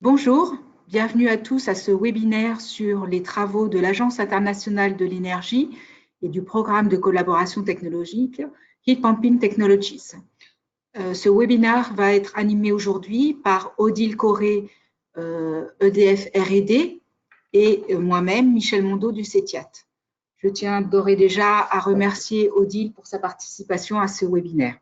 Bonjour, bienvenue à tous à ce webinaire sur les travaux de l'Agence internationale de l'énergie et du programme de collaboration technologique Heat Pumping Technologies. Ce webinaire va être animé aujourd'hui par Odile Corré, EDF R&D, et moi-même, Michel Mondeau du CETIAT. Je tiens d'ores et déjà à remercier Odile pour sa participation à ce webinaire.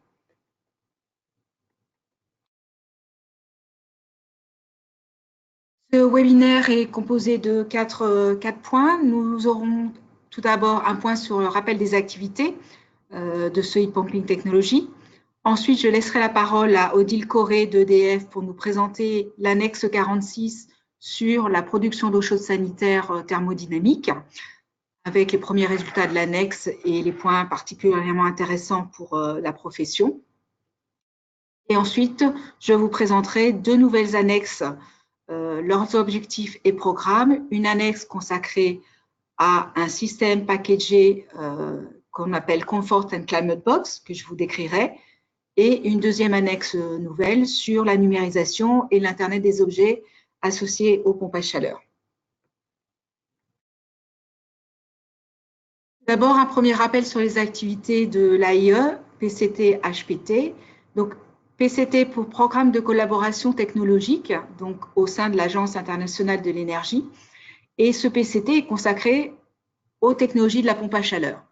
Ce webinaire est composé de quatre points. Nous aurons tout d'abord un point sur le rappel des activités de ce Heat Pumping Technology. Ensuite, je laisserai la parole à Odile Corré d'EDF pour nous présenter l'annexe 46 sur la production d'eau chaude sanitaire thermodynamique, avec les premiers résultats de l'annexe et les points particulièrement intéressants pour la profession. Et ensuite, je vous présenterai deux nouvelles annexes, leurs objectifs et programmes, une annexe consacrée à un système packagé qu'on appelle Comfort and Climate Box, que je vous décrirai, et une deuxième annexe nouvelle sur la numérisation et l'Internet des objets associés aux pompes à chaleur. D'abord, un premier rappel sur les activités de l'AIE, PCT-HPT. Donc, PCT pour Programme de collaboration technologique, donc au sein de l'Agence internationale de l'énergie. Et ce PCT est consacré aux technologies de la pompe à chaleur.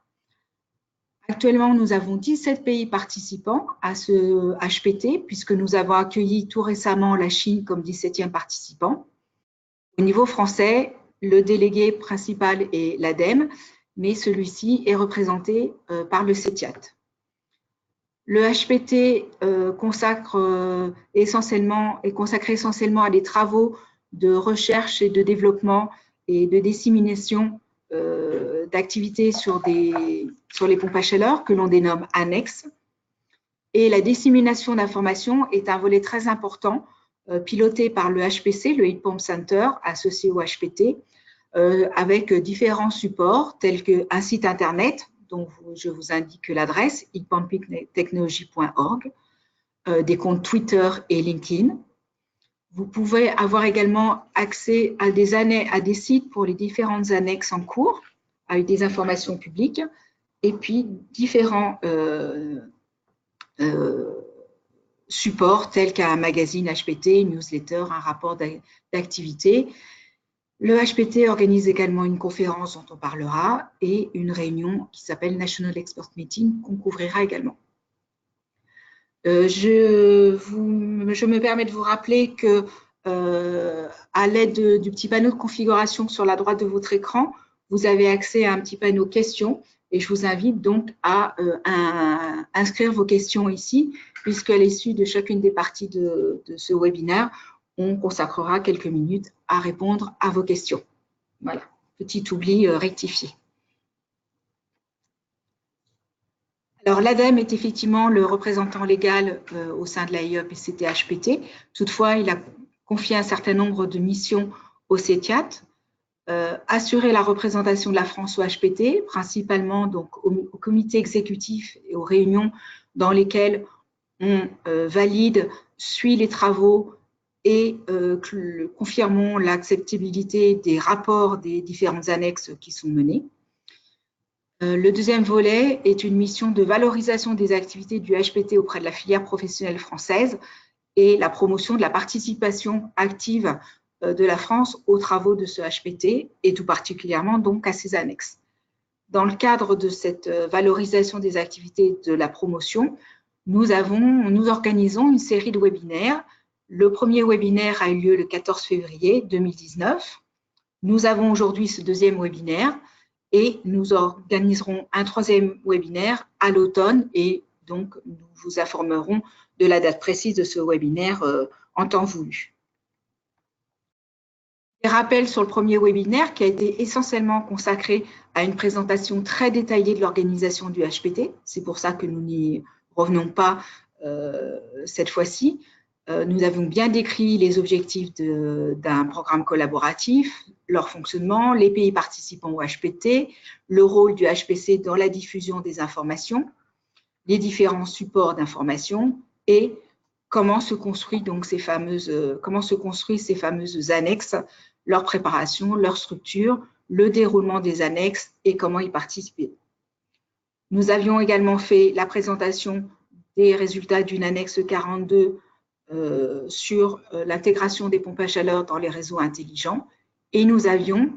Actuellement, nous avons 17 pays participants à ce HPT, puisque nous avons accueilli tout récemment la Chine comme 17e participant. Au niveau français, le délégué principal est l'ADEME, mais celui-ci est représenté par le CETIAT. Le HPT est consacré essentiellement à des travaux de recherche et de développement et de dissémination d'activités sur les pompes à chaleur que l'on dénomme annexes. Et la dissémination d'informations est un volet très important piloté par le HPC, le Heat Pump Center, associé au HPT, avec différents supports tels qu'un site internet, dont je vous indique l'adresse, heatpumpingtechnology.org, des comptes Twitter et LinkedIn. Vous pouvez avoir également accès à des sites pour les différentes annexes en cours, avec des informations publiques, et puis différents supports tels qu'un magazine HPT, une newsletter, un rapport d'activité. Le HPT organise également une conférence dont on parlera et une réunion qui s'appelle National Expert Meeting qu'on couvrira également. Je me permets de vous rappeler que à l'aide du petit panneau de configuration sur la droite de votre écran, vous avez accès à un petit panneau questions et je vous invite donc à inscrire vos questions ici, puisqu'à l'issue de chacune des parties de ce webinaire, on consacrera quelques minutes à répondre à vos questions. Voilà, petit oubli rectifié. Alors, l'ADEME est effectivement le représentant légal au sein de l'AIE PCT-HPT. Toutefois, il a confié un certain nombre de missions au CETIAT, assurer la représentation de la France au HPT, principalement donc, au comité exécutif et aux réunions dans lesquelles on valide, suit les travaux et confirmons l'acceptabilité des rapports des différentes annexes qui sont menées. Le deuxième volet est une mission de valorisation des activités du HPT auprès de la filière professionnelle française et la promotion de la participation active de la France aux travaux de ce HPT et tout particulièrement donc à ses annexes. Dans le cadre de cette valorisation des activités de la promotion, nous organisons une série de webinaires. Le premier webinaire a eu lieu le 14 février 2019. Nous avons aujourd'hui ce deuxième webinaire et nous organiserons un troisième webinaire à l'automne et donc nous vous informerons de la date précise de ce webinaire en temps voulu. Des rappels sur le premier webinaire qui a été essentiellement consacré à une présentation très détaillée de l'organisation du HPT. C'est pour ça que nous n'y revenons pas cette fois-ci. Nous avons bien décrit les objectifs d'un programme collaboratif, leur fonctionnement, les pays participants au HPT, le rôle du HPC dans la diffusion des informations, les différents supports d'information et comment se construisent ces fameuses annexes, leur préparation, leur structure, le déroulement des annexes et comment y participer. Nous avions également fait la présentation des résultats d'une annexe 42 sur l'intégration des pompes à chaleur dans les réseaux intelligents et nous avions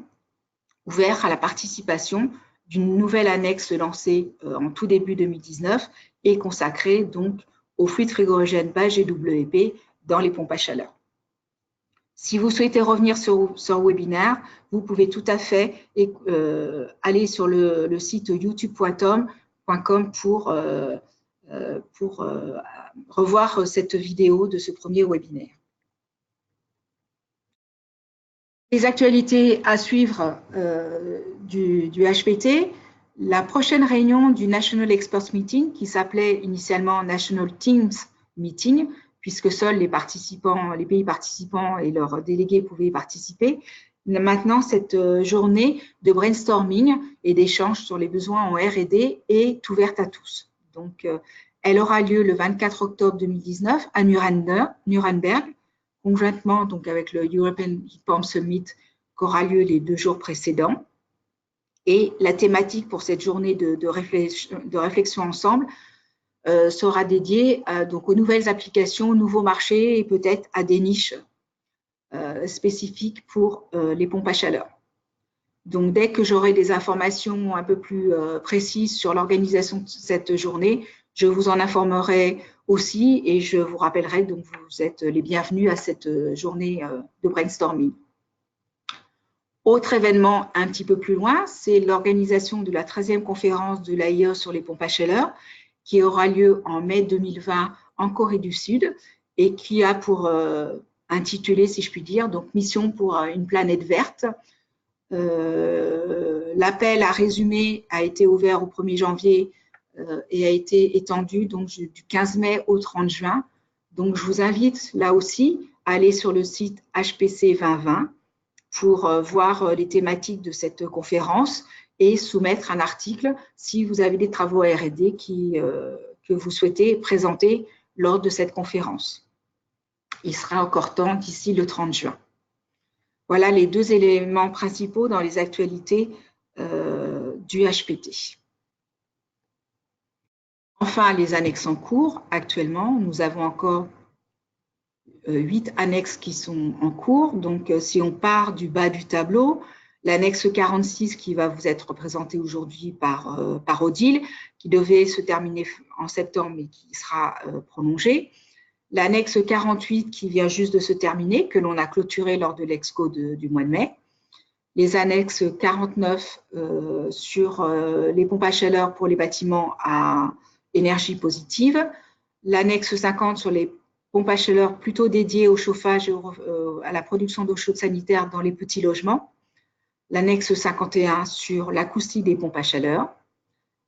ouvert à la participation d'une nouvelle annexe lancée en tout début 2019 et consacrée donc au fluide frigorigène bas GWP dans les pompes à chaleur. Si vous souhaitez revenir sur ce webinaire, vous pouvez tout à fait aller sur le site youtube.com pour revoir cette vidéo de ce premier webinaire. Les actualités à suivre du HPT, la prochaine réunion du National Experts Meeting, qui s'appelait initialement National Teams Meeting, puisque seuls les pays participants et leurs délégués pouvaient y participer. Maintenant, cette journée de brainstorming et d'échange sur les besoins en R&D est ouverte à tous. Donc, elle aura lieu le 24 octobre 2019 à Nuremberg, conjointement donc avec le European Heat Pump Summit qui aura lieu les 2 jours précédents. Et la thématique pour cette journée de réflexion ensemble sera dédiée donc aux nouvelles applications, aux nouveaux marchés et peut-être à des niches spécifiques pour les pompes à chaleur. Donc, dès que j'aurai des informations un peu plus précises sur l'organisation de cette journée, je vous en informerai aussi et je vous rappellerai, donc vous êtes les bienvenus à cette journée de brainstorming. Autre événement un petit peu plus loin, c'est l'organisation de la 13e conférence de l'AIE sur les pompes à chaleur qui aura lieu en mai 2020 en Corée du Sud et qui a pour intitulé, si je puis dire, donc Mission pour une planète verte. L'appel à résumer a été ouvert au 1er janvier et a été étendu donc, du 15 mai au 30 juin. Donc, je vous invite là aussi à aller sur le site HPC 2020 pour voir les thématiques de cette conférence et soumettre un article si vous avez des travaux R&D que vous souhaitez présenter lors de cette conférence. Il sera encore temps d'ici le 30 juin. Voilà les 2 éléments principaux dans les actualités du HPT. Enfin, les annexes en cours. Actuellement, nous avons encore 8 annexes qui sont en cours. Donc, si on part du bas du tableau, l'annexe 46 qui va vous être représentée aujourd'hui par Odile, qui devait se terminer en septembre mais qui sera prolongée. L'annexe 48 qui vient juste de se terminer, que l'on a clôturé lors de l'Exco du mois de mai. Les annexes 49 sur les pompes à chaleur pour les bâtiments à énergie positive. L'annexe 50 sur les pompes à chaleur plutôt dédiées au chauffage et à la production d'eau chaude sanitaire dans les petits logements. L'annexe 51 sur l'acoustique des pompes à chaleur.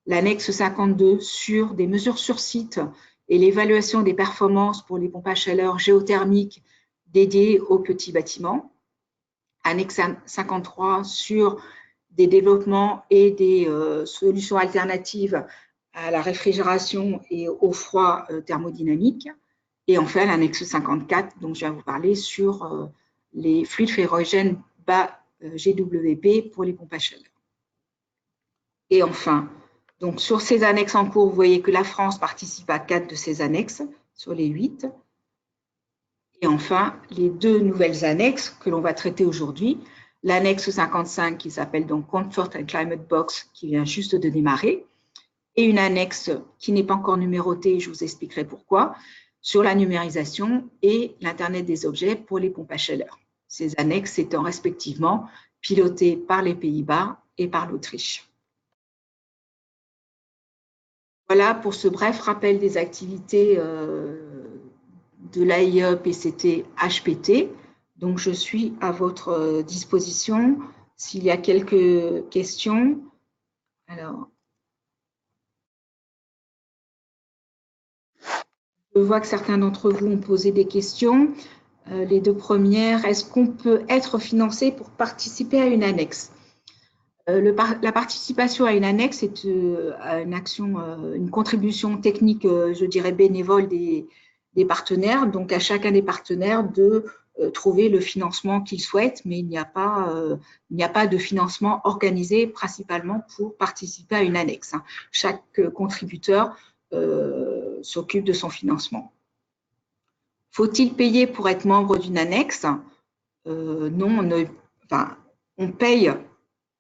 L'annexe 52 sur des mesures sur site et l'évaluation des performances pour les pompes à chaleur géothermiques dédiées aux petits bâtiments. Annexe 53 sur des développements et des solutions alternatives à la réfrigération et au froid thermodynamique. Et enfin, l'annexe 54, dont je viens vous parler, sur les fluides frigorigènes bas GWP pour les pompes à chaleur. Et enfin, donc sur ces annexes en cours, vous voyez que la France participe à 4 de ces annexes sur les 8. Et enfin, les 2 nouvelles annexes que l'on va traiter aujourd'hui, l'annexe 55 qui s'appelle donc Comfort and Climate Box qui vient juste de démarrer, et une annexe qui n'est pas encore numérotée, je vous expliquerai pourquoi, sur la numérisation et l'Internet des objets pour les pompes à chaleur. Ces annexes étant respectivement pilotées par les Pays-Bas et par l'Autriche. Voilà pour ce bref rappel des activités de l'AIE PCT HPT. Donc, je suis à votre disposition s'il y a quelques questions. Alors, je vois que certains d'entre vous ont posé des questions. Les 2 premières, est-ce qu'on peut être financé pour participer à une annexe? La participation à une annexe est une contribution technique, je dirais bénévole des des partenaires, donc à chacun des partenaires de trouver le financement qu'il souhaite, mais il n'y a pas de financement organisé principalement pour participer à une annexe. Chaque contributeur s'occupe de son financement. Faut-il payer pour être membre d'une annexe? Non, on paye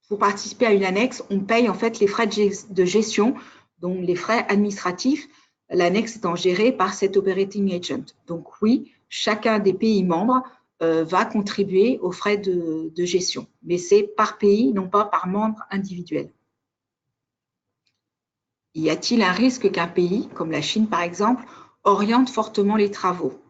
pour participer à une annexe, on paye en fait les frais de gestion, donc les frais administratifs, l'annexe étant gérée par cet operating agent. Donc oui, chacun des pays membres va contribuer aux frais de gestion, mais c'est par pays, non pas par membre individuel. Y a-t-il un risque qu'un pays, comme la Chine par exemple, oriente fortement les travaux?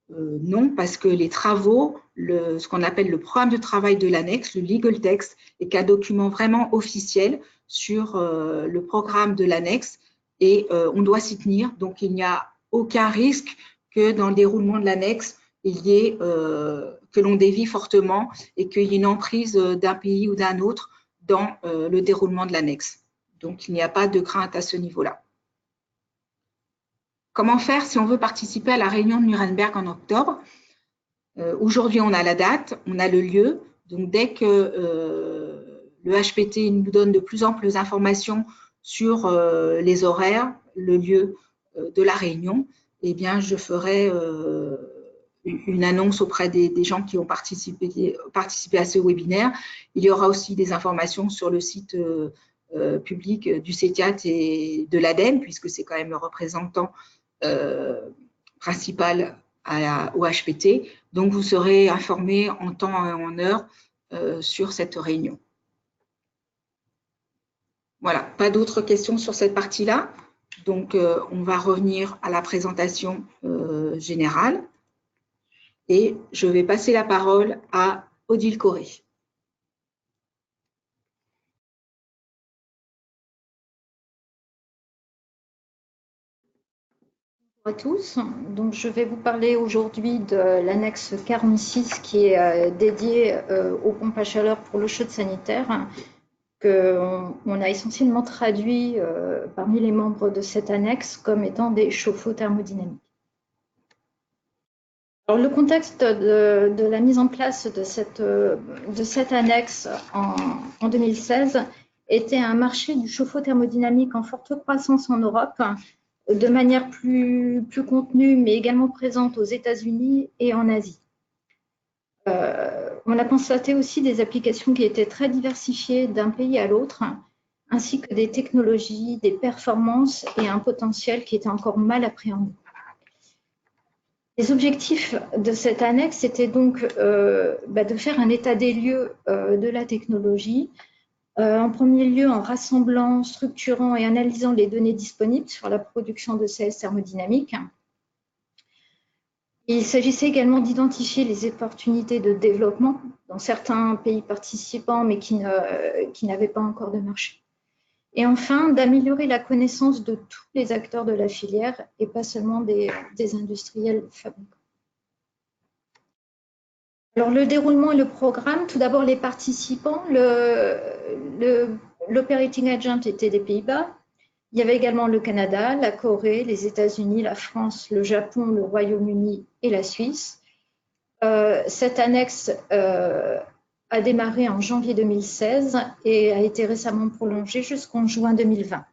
Non, parce que les travaux, ce qu'on appelle le programme de travail de l'annexe, le legal text, est qu'un document vraiment officiel sur le programme de l'annexe et on doit s'y tenir. Donc, il n'y a aucun risque que dans le déroulement de l'annexe, que l'on dévie fortement et qu'il y ait une emprise d'un pays ou d'un autre dans le déroulement de l'annexe. Donc, il n'y a pas de crainte à ce niveau-là. Comment faire si on veut participer à la réunion de Nuremberg en octobre? Aujourd'hui, on a la date, on a le lieu. Donc, dès que le HPT nous donne de plus amples informations sur les horaires, le lieu de la réunion, eh bien, je ferai une annonce auprès des gens qui ont participé à ce webinaire. Il y aura aussi des informations sur le site public du CETIAT et de l'ADEME, puisque c'est quand même le représentant principal au HPT. Donc, vous serez informé en temps et en heure sur cette réunion. Voilà, pas d'autres questions sur cette partie-là. Donc, on va revenir à la présentation générale. Et je vais passer la parole à Odile Corré. Bonjour à tous. Donc, je vais vous parler aujourd'hui de l'annexe 46 qui est dédiée aux pompes à chaleur pour l'eau chaude sanitaire, qu'on a essentiellement traduit parmi les membres de cette annexe comme étant des chauffe-eau thermodynamiques. Alors, le contexte de la mise en place de cette annexe en 2016 était un marché du chauffe-eau thermodynamique en forte croissance en Europe, de manière plus contenue, mais également présente aux États-Unis et en Asie. On a constaté aussi des applications qui étaient très diversifiées d'un pays à l'autre, ainsi que des technologies, des performances et un potentiel qui était encore mal appréhendé. Les objectifs de cette annexe étaient donc de faire un état des lieux de la technologie, en premier lieu en rassemblant, structurant et analysant les données disponibles sur la production de CS thermodynamiques. Il s'agissait également d'identifier les opportunités de développement dans certains pays participants, mais qui n'avaient pas encore de marché. Et enfin, d'améliorer la connaissance de tous les acteurs de la filière et pas seulement des industriels fabricants. Alors, le déroulement et le programme, tout d'abord les participants, l'operating agent était des Pays-Bas. Il y avait également le Canada, la Corée, les États-Unis, la France, le Japon, le Royaume-Uni et la Suisse. Cette annexe a démarré en janvier 2016 et a été récemment prolongée jusqu'en juin 2020.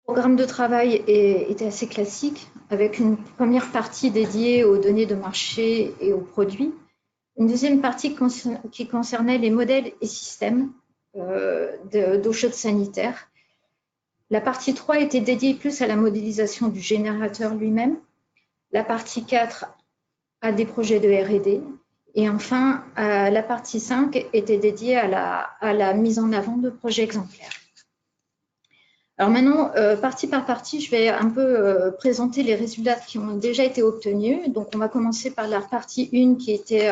Le programme de travail était assez classique, avec une première partie dédiée aux données de marché et aux produits, une deuxième partie qui concernait les modèles et systèmes d'eau chaude sanitaire. La partie 3 était dédiée plus à la modélisation du générateur lui-même, la partie 4 à des projets de R&D, et enfin, la partie 5 était dédiée à la mise en avant de projets exemplaires. Alors maintenant, partie par partie, je vais un peu présenter les résultats qui ont déjà été obtenus. Donc, on va commencer par la partie 1 qui était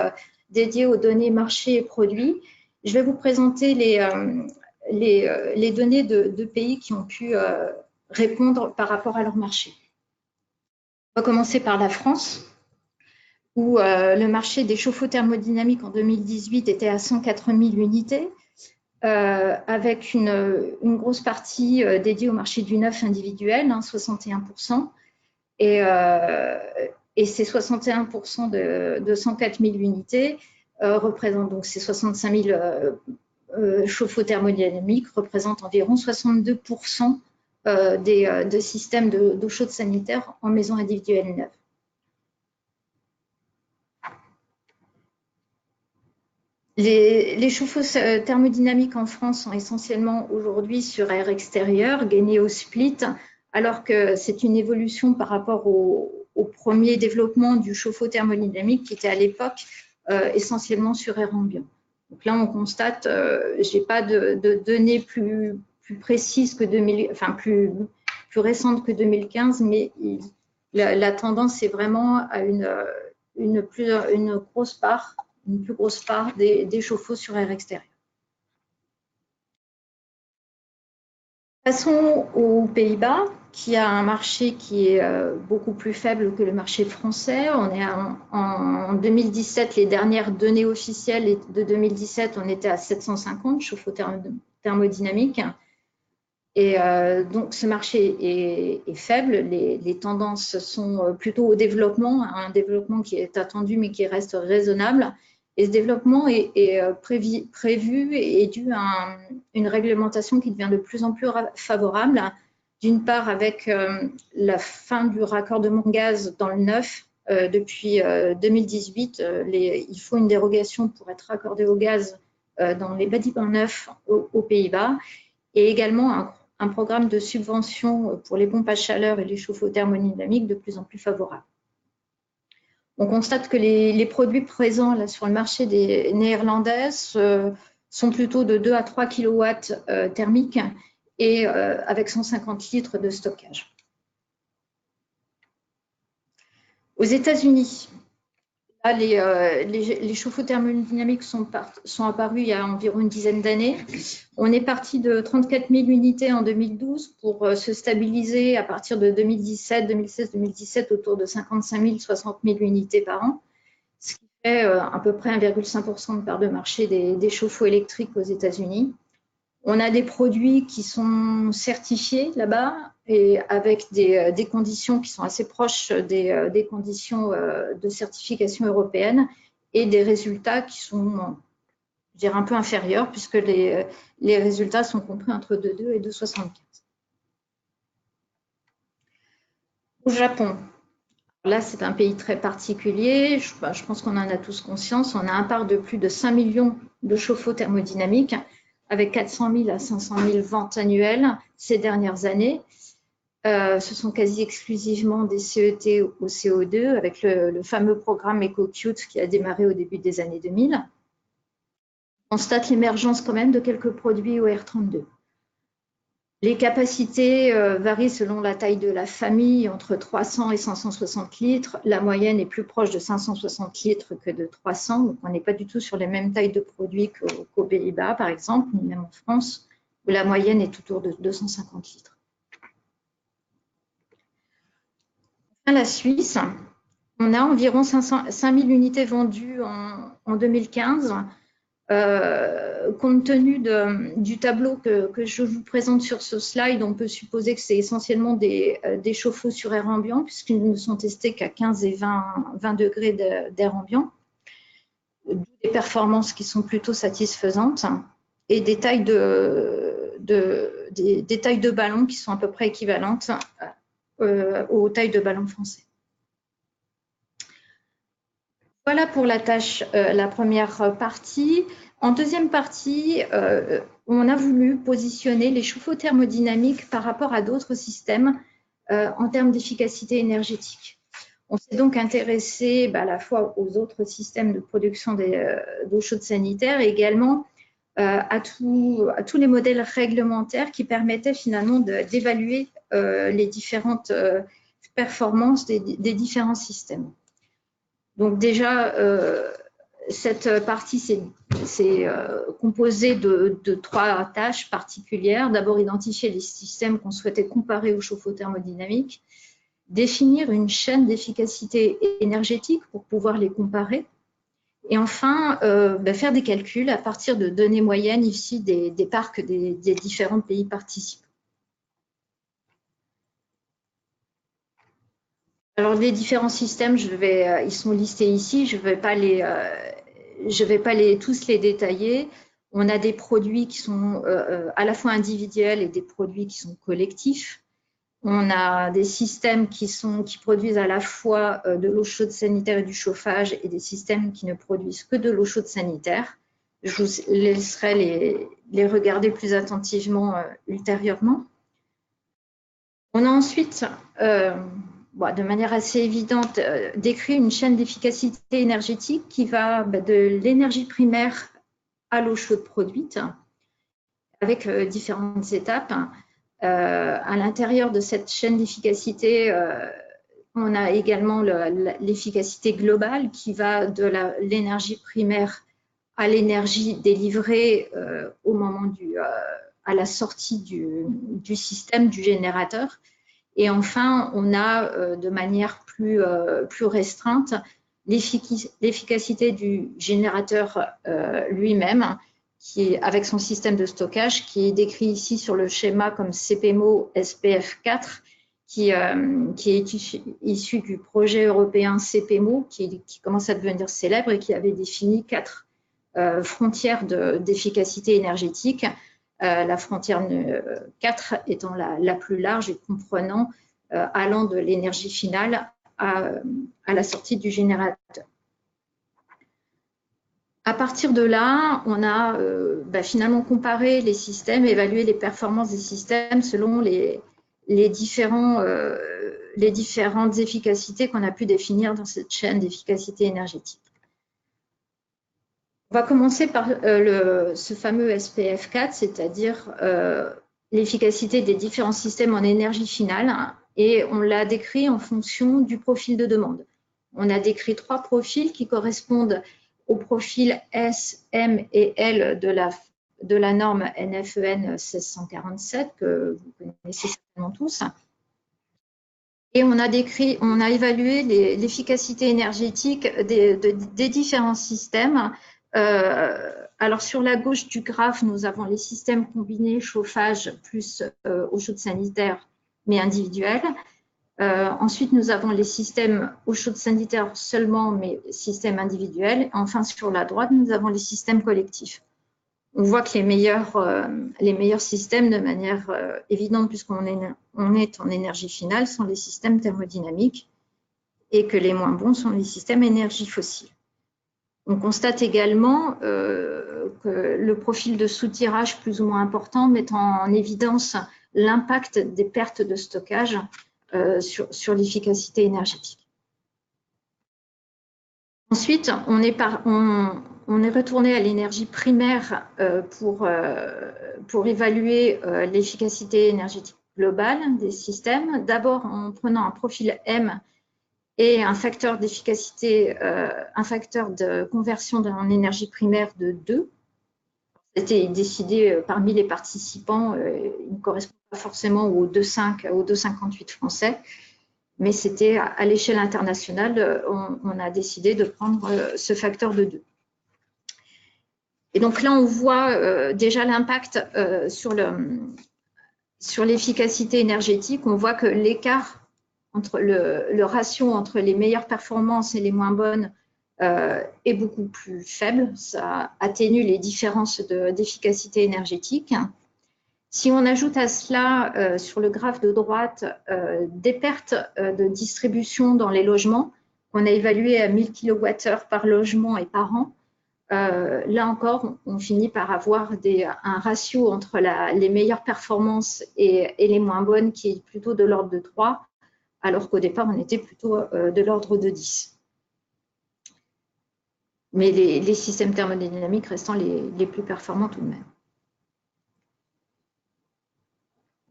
dédiée aux données marché et produits. Je vais vous présenter les données de pays qui ont pu répondre par rapport à leur marché. On va commencer par la France, où le marché des chauffe-eau thermodynamiques en 2018 était à 104 000 unités, avec une grosse partie dédiée au marché du neuf individuel, 61%, Et ces 61% de 104 000 unités représentent donc ces 65 000 chauffe-eau thermodynamiques représentent environ 62% des systèmes d'eau chaude sanitaire en maison individuelle neuve. Les chauffe-eau thermodynamiques en France sont essentiellement aujourd'hui sur air extérieur, gainé au split, alors que c'est une évolution par rapport au premier développement du chauffe-eau thermodynamique qui était à l'époque essentiellement sur air ambiant. Donc là, on constate, je n'ai pas de données plus précises que 2000, enfin plus récentes que 2015, mais la tendance est vraiment à une plus grosse part des chauffe-eau sur air extérieur. Passons aux Pays-Bas, qui a un marché qui est beaucoup plus faible que le marché français. On est en 2017, les dernières données officielles de 2017, on était à 750 chauffe-eau thermodynamiques. Et donc, ce marché est faible. Les tendances sont plutôt au développement, un développement qui est attendu mais qui reste raisonnable. Et ce développement est prévu et est dû à une réglementation qui devient de plus en plus favorable. D'une part, avec la fin du raccordement gaz dans le neuf, depuis 2018, il faut une dérogation pour être raccordé au gaz dans les bâtiments neufs aux Pays-Bas, et également un programme de subvention pour les pompes à chaleur et les chauffe-eau thermodynamiques de plus en plus favorable. On constate que les produits présents là, sur le marché des néerlandaises sont plutôt de 2 à 3 kW thermiques et avec 150 litres de stockage. Aux États-Unis, les chauffe-eau thermodynamiques sont apparus il y a environ une dizaine d'années. On est parti de 34 000 unités en 2012 pour se stabiliser à partir de 2016-2017 autour de 55 000, 60 000 unités par an, ce qui fait à peu près 1,5% de part de marché des chauffe-eau électriques aux États-Unis. On a des produits qui sont certifiés là-bas et avec des conditions qui sont assez proches des conditions de certification européenne et des résultats qui sont, je dirais, un peu inférieurs puisque les résultats sont compris entre 2,2 et 2,75. Au Japon, là c'est un pays très particulier, je pense qu'on en a tous conscience, on a un parc de plus de 5 millions de chauffe-eau thermodynamiques avec 400 000 à 500 000 ventes annuelles ces dernières années. Ce sont quasi exclusivement des CET au CO2 avec le fameux programme EcoCute qui a démarré au début des années 2000. On constate l'émergence quand même de quelques produits au R32. Les capacités varient selon la taille de la famille, entre 300 et 560 litres. La moyenne est plus proche de 560 litres que de 300. Donc on n'est pas du tout sur les mêmes tailles de produits qu'aux Pays-Bas, par exemple, ni même en France, où la moyenne est autour de 250 litres. À la Suisse, on a environ 5 000 unités vendues en 2015. Compte tenu du tableau que je vous présente sur ce slide, on peut supposer que c'est essentiellement des chauffe-eau sur air ambiant, puisqu'ils ne sont testés qu'à 15 et 20 degrés d'air ambiant. Des performances qui sont plutôt satisfaisantes et des tailles de ballons qui sont à peu près équivalentes aux tailles de ballons français. Voilà pour la première partie. En deuxième partie, on a voulu positionner les chauffe-eau thermodynamiques par rapport à d'autres systèmes en termes d'efficacité énergétique. On s'est donc intéressé à la fois aux autres systèmes de production d'eau chaude sanitaire et également à tous les modèles réglementaires qui permettaient finalement d'évaluer les différentes performances des différents systèmes. Donc déjà, cette partie, c'est composée de 3 tâches particulières. D'abord, identifier les systèmes qu'on souhaitait comparer au chauffe-eau thermodynamique, définir une chaîne d'efficacité énergétique pour pouvoir les comparer, et enfin, faire des calculs à partir de données moyennes ici des parcs des différents pays participants. Alors, les différents systèmes, ils sont listés ici. Je ne vais pas tous les détailler. On a des produits qui sont à la fois individuels et des produits qui sont collectifs. On a des systèmes qui produisent à la fois de l'eau chaude sanitaire et du chauffage, et des systèmes qui ne produisent que de l'eau chaude sanitaire. Je vous laisserai les regarder plus attentivement ultérieurement. On a ensuite, de manière assez évidente, décrit une chaîne d'efficacité énergétique qui va de l'énergie primaire à l'eau chaude produite, avec différentes étapes. À l'intérieur de cette chaîne d'efficacité, on a également l'efficacité globale qui va de l'énergie primaire à l'énergie délivrée au moment à la sortie du système, du générateur. Et enfin, on a de manière plus restreinte l'efficacité du générateur lui-même, avec son système de stockage, qui est décrit ici sur le schéma comme CPMO SPF4, qui est issu du projet européen CPMO, qui commence à devenir célèbre et qui avait défini 4 frontières d'efficacité énergétique. La frontière 4 étant la plus large et comprenant allant de l'énergie finale à la sortie du générateur. À partir de là, on a finalement comparé les systèmes, évalué les performances des systèmes selon les différentes efficacités qu'on a pu définir dans cette chaîne d'efficacité énergétique. On va commencer par ce fameux SPF4, c'est-à-dire l'efficacité des différents systèmes en énergie finale, et on l'a décrit en fonction du profil de demande. On a décrit 3 profils qui correspondent au profil S, M et L de la norme NFEN 1647, que vous connaissez certainement tous. Et on a évalué l'efficacité énergétique des différents systèmes. Alors, sur la gauche du graphe, nous avons les systèmes combinés chauffage plus eau chaude sanitaire, mais individuels. Ensuite, nous avons les systèmes eau chaude sanitaire seulement, mais systèmes individuels. Enfin, sur la droite, nous avons les systèmes collectifs. On voit que les meilleurs systèmes, de manière évidente, puisqu'on est en énergie finale, sont les systèmes thermodynamiques, et que les moins bons sont les systèmes énergie fossile. On constate également que le profil de soutirage plus ou moins important met en évidence l'impact des pertes de stockage sur l'efficacité énergétique. Ensuite, on est retourné à l'énergie primaire pour évaluer l'efficacité énergétique globale des systèmes, d'abord en prenant un profil M et un facteur d'efficacité, un facteur de conversion en énergie primaire de 2. C'était décidé parmi les participants, il ne correspond pas forcément aux 2,58 français, mais c'était à l'échelle internationale, on a décidé de prendre ce facteur de 2. Et donc là, on voit déjà l'impact sur l'efficacité énergétique. On voit que l'écart entre le ratio entre les meilleures performances et les moins bonnes est beaucoup plus faible. Ça atténue les différences d'efficacité énergétique. Si on ajoute à cela, sur le graphe de droite, des pertes de distribution dans les logements, qu'on a évaluées à 1000 kWh par logement et par an, là encore, on finit par avoir un ratio entre les meilleures performances et les moins bonnes qui est plutôt de l'ordre de 3, alors qu'au départ, on était plutôt de l'ordre de 10. Mais les systèmes thermodynamiques restant les plus performants tout de même.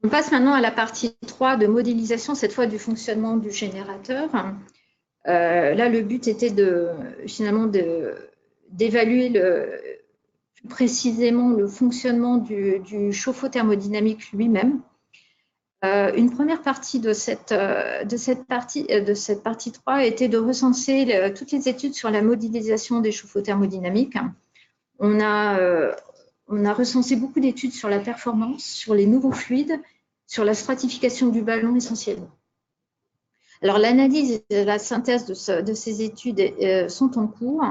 On passe maintenant à la partie 3 de modélisation, cette fois du fonctionnement du générateur. Là, le but était finalement d'évaluer plus précisément le fonctionnement du chauffe-eau thermodynamique lui-même. Une première partie de cette partie 3 était de recenser toutes les études sur la modélisation des chauffe-eau thermodynamiques. On a recensé beaucoup d'études sur la performance, sur les nouveaux fluides, sur la stratification du ballon essentiellement. Alors, l'analyse et la synthèse de ces études sont en cours.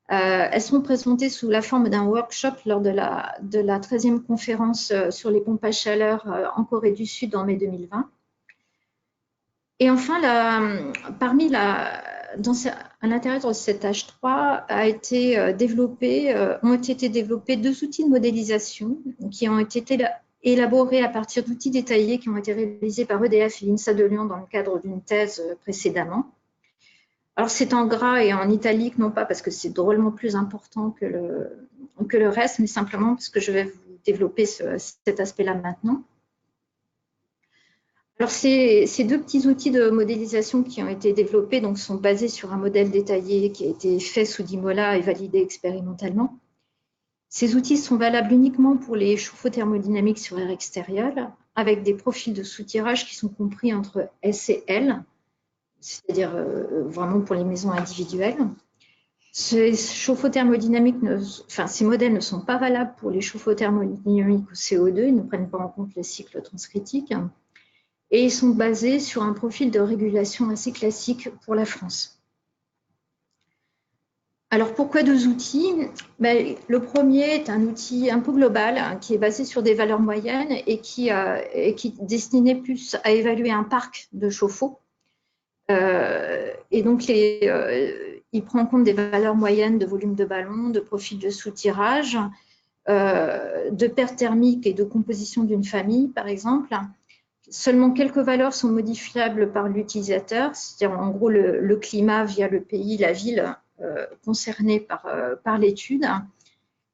Elles seront présentées sous la forme d'un workshop lors de la 13e conférence sur les pompes à chaleur en Corée du Sud en mai 2020. Et enfin, à l'intérieur de cet H3 ont été développés 2 outils de modélisation qui ont été élaborés à partir d'outils détaillés qui ont été réalisés par EDF et l'INSA de Lyon dans le cadre d'une thèse précédemment. Alors, c'est en gras et en italique, non pas parce que c'est drôlement plus important que le reste, mais simplement parce que je vais vous développer cet aspect-là maintenant. Alors, ces 2 petits outils de modélisation qui ont été développés donc, sont basés sur un modèle détaillé qui a été fait sous DIMOLA et validé expérimentalement. Ces outils sont valables uniquement pour les chauffe-eau thermodynamiques sur air extérieur, avec des profils de soutirage qui sont compris entre S et L, c'est-à-dire vraiment pour les maisons individuelles. Ces chauffe-eau thermodynamiques, ces modèles ne sont pas valables pour les chauffe-eau thermodynamiques au CO2, ils ne prennent pas en compte les cycles transcritiques. Et ils sont basés sur un profil de régulation assez classique pour la France. Alors, pourquoi 2 outils? Le premier est un outil un peu global qui est basé sur des valeurs moyennes et qui est destiné plus à évaluer un parc de chauffe-eau. Et donc, il prend en compte des valeurs moyennes de volume de ballon, de profil de soutirage, de perte thermique et de composition d'une famille, par exemple. Seulement quelques valeurs sont modifiables par l'utilisateur, c'est-à-dire en gros le climat via le pays, la ville concernée par l'étude.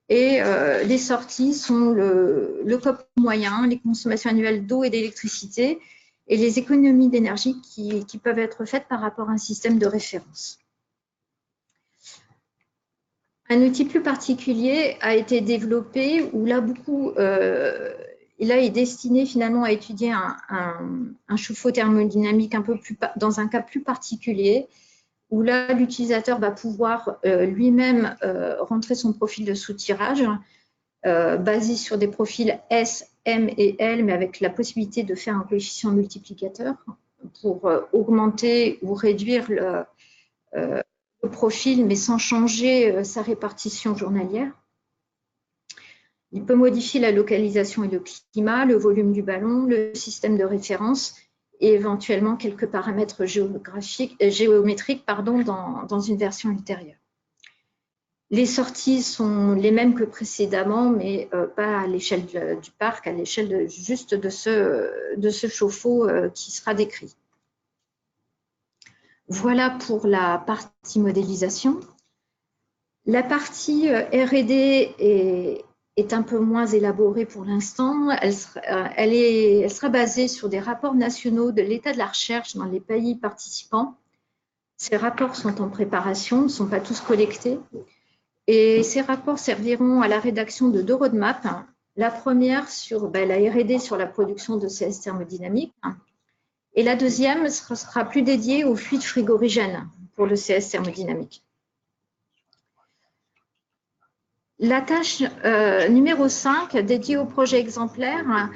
Et les sorties sont le COP moyen, les consommations annuelles d'eau et d'électricité et les économies d'énergie qui peuvent être faites par rapport à un système de référence. Un outil plus particulier a été développé où là, est destiné finalement à étudier un chauffe-eau thermodynamique dans un cas plus particulier, où là, l'utilisateur va pouvoir lui-même rentrer son profil de soutirage basé sur des profils S, M et L, mais avec la possibilité de faire un coefficient multiplicateur pour augmenter ou réduire le profil, mais sans changer sa répartition journalière. Il peut modifier la localisation et le climat, le volume du ballon, le système de référence et éventuellement quelques paramètres géométriques dans une version ultérieure. Les sorties sont les mêmes que précédemment, mais pas à l'échelle du parc, à l'échelle juste de ce chauffe-eau qui sera décrit. Voilà pour la partie modélisation. La partie R&D est un peu moins élaborée pour l'instant. Elle sera basée sur des rapports nationaux de l'état de la recherche dans les pays participants. Ces rapports sont en préparation, ne sont pas tous collectés. Et ces rapports serviront à la rédaction de 2 roadmaps. La première sur la R&D sur la production de CS thermodynamique. Et la deuxième sera plus dédiée aux fluides frigorigènes pour le CS thermodynamique. La tâche numéro 5, dédiée au projet exemplaire,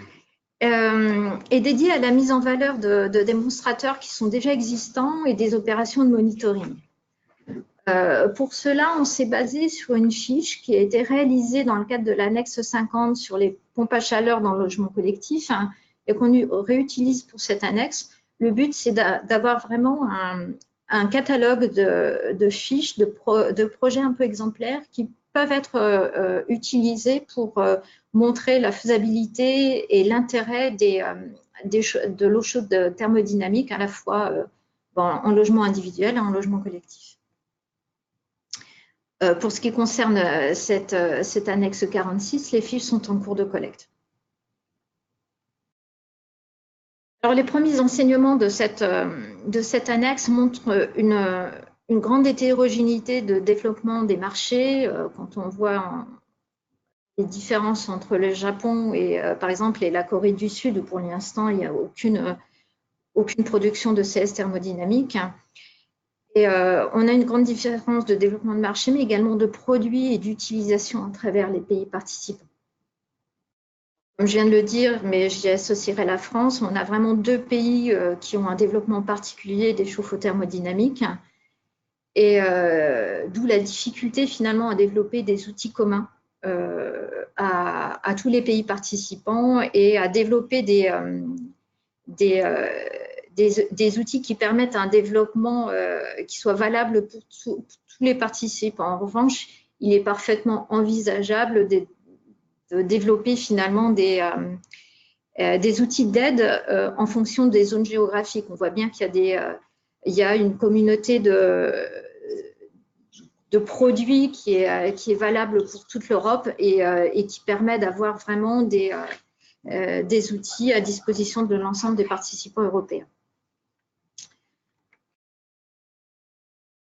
est dédiée à la mise en valeur de démonstrateurs qui sont déjà existants et des opérations de monitoring. Pour cela, on s'est basé sur une fiche qui a été réalisée dans le cadre de l'annexe 50 sur les pompes à chaleur dans le logement collectif et qu'on réutilise pour cette annexe. Le but, c'est d'avoir vraiment un catalogue de fiches, de projets un peu exemplaires qui peuvent être utilisés pour montrer la faisabilité et l'intérêt de l'eau chaude thermodynamique à la fois en logement individuel et en logement collectif. Pour ce qui concerne cette annexe 46, les fiches sont en cours de collecte. Alors, les premiers enseignements de cette annexe montrent une grande hétérogénéité de développement des marchés. Quand on voit les différences entre le Japon et, par exemple, et la Corée du Sud, où pour l'instant, il n'y a aucune production de CS thermodynamique. Et on a une grande différence de développement de marché, mais également de produits et d'utilisation à travers les pays participants. Comme je viens de le dire, mais j'y associerai la France, on a vraiment deux pays qui ont un développement particulier des chauffe-eau thermodynamiques. Et d'où la difficulté finalement à développer des outils communs à tous les pays participants et à développer des outils qui permettent un développement qui soit valable pour tous les participants. En revanche, il est parfaitement envisageable de développer finalement des outils d'aide en fonction des zones géographiques. On voit bien qu'il y a une communauté de produits qui est valable pour toute l'Europe et qui permet d'avoir vraiment des outils à disposition de l'ensemble des participants européens.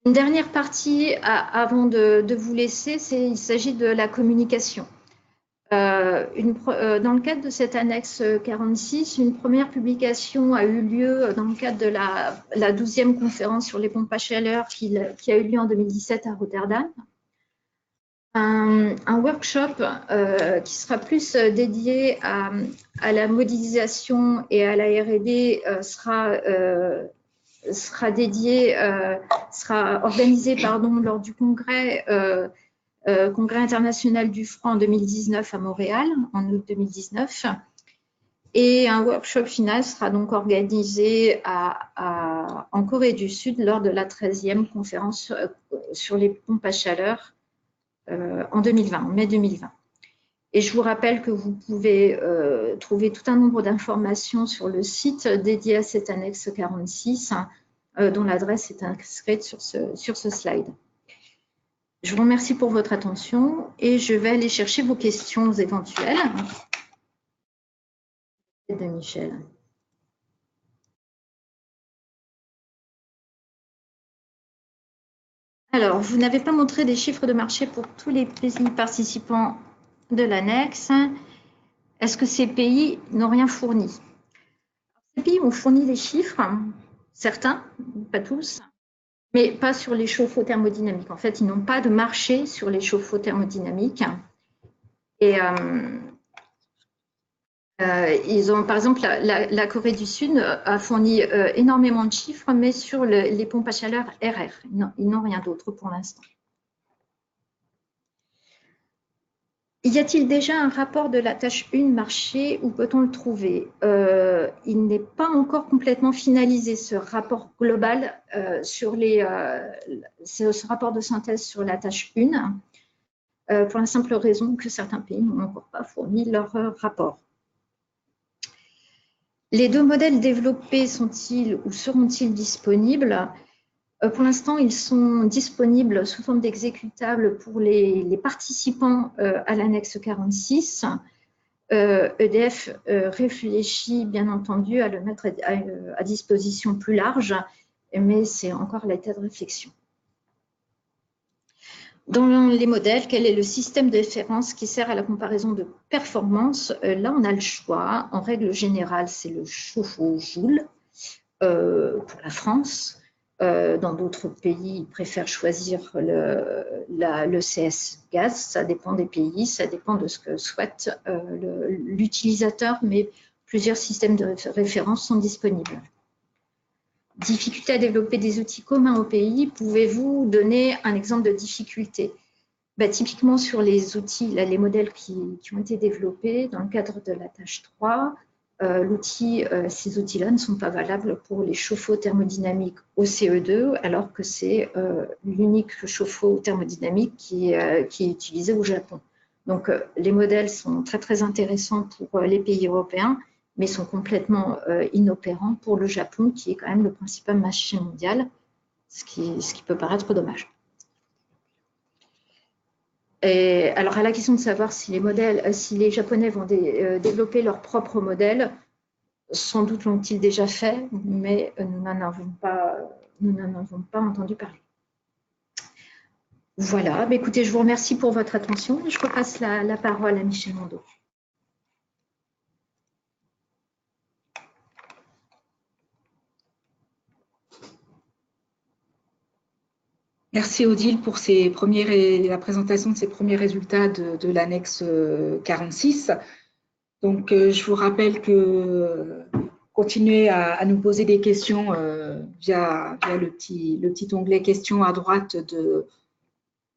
Une dernière partie avant de vous laisser, il s'agit de la communication. Dans le cadre de cette annexe 46, une première publication a eu lieu dans le cadre de la 12e conférence sur les pompes à chaleur qui a eu lieu en 2017 à Rotterdam. Un workshop qui sera plus dédié à la modélisation et à la R&D sera organisé lors du congrès international du froid en 2019 à Montréal, en août 2019. Et un workshop final sera donc organisé en Corée du Sud lors de la 13e conférence sur les pompes à chaleur en 2020, en mai 2020. Et je vous rappelle que vous pouvez trouver tout un nombre d'informations sur le site dédié à cette annexe 46, dont l'adresse est inscrite sur ce slide. Je vous remercie pour votre attention et je vais aller chercher vos questions éventuelles. De Michel. Alors, vous n'avez pas montré des chiffres de marché pour tous les pays participants de l'annexe. Est-ce que ces pays n'ont rien fourni? Ces pays ont fourni des chiffres, certains, pas tous, mais pas sur les chauffe-eau thermodynamiques. En fait, ils n'ont pas de marché sur les chauffe-eau thermodynamiques. Et ils ont, par exemple, la Corée du Sud a fourni énormément de chiffres, mais sur les pompes à chaleur RR. Ils n'ont rien d'autre pour l'instant. Y a-t-il déjà un rapport de la tâche 1 marché? Où peut-on le trouver? Il n'est pas encore complètement finalisé, ce rapport global sur ce rapport de synthèse sur la tâche 1, pour la simple raison que certains pays n'ont encore pas fourni leur rapport. Les deux modèles développés sont-ils ou seront-ils disponibles? Pour l'instant, ils sont disponibles sous forme d'exécutables pour les participants à l'annexe 46. EDF réfléchit bien entendu à le mettre à disposition plus large, mais c'est encore l'état de réflexion. Dans les modèles, quel est le système de référence qui sert à la comparaison de performance? Là, on a le choix. En règle générale, c'est le chauffe-eau Joule pour la France. Dans d'autres pays, ils préfèrent choisir le CS gaz. Ça dépend des pays, ça dépend de ce que souhaite l'utilisateur, mais plusieurs systèmes de référence sont disponibles. Difficulté à développer des outils communs au pays. Pouvez-vous donner un exemple de difficulté? Typiquement sur les outils, là, les modèles qui ont été développés dans le cadre de la tâche 3, ces outils-là ne sont pas valables pour les chauffe-eau thermodynamiques au CE2, alors que c'est l'unique chauffe-eau thermodynamique qui est utilisé au Japon. Donc, les modèles sont très, très intéressants pour les pays européens, mais sont complètement inopérants pour le Japon, qui est quand même le principal marché mondial, ce qui peut paraître dommage. Et alors, à la question de savoir si les Japonais vont développer leur propre modèle, sans doute l'ont-ils déjà fait, mais nous n'en avons pas entendu parler. Voilà, écoutez, je vous remercie pour votre attention. Je repasse la parole à Michel Mondeau. Merci Odile pour la présentation de ces premiers résultats de l'annexe 46. Donc, je vous rappelle que continuez à nous poser des questions via le petit onglet questions à droite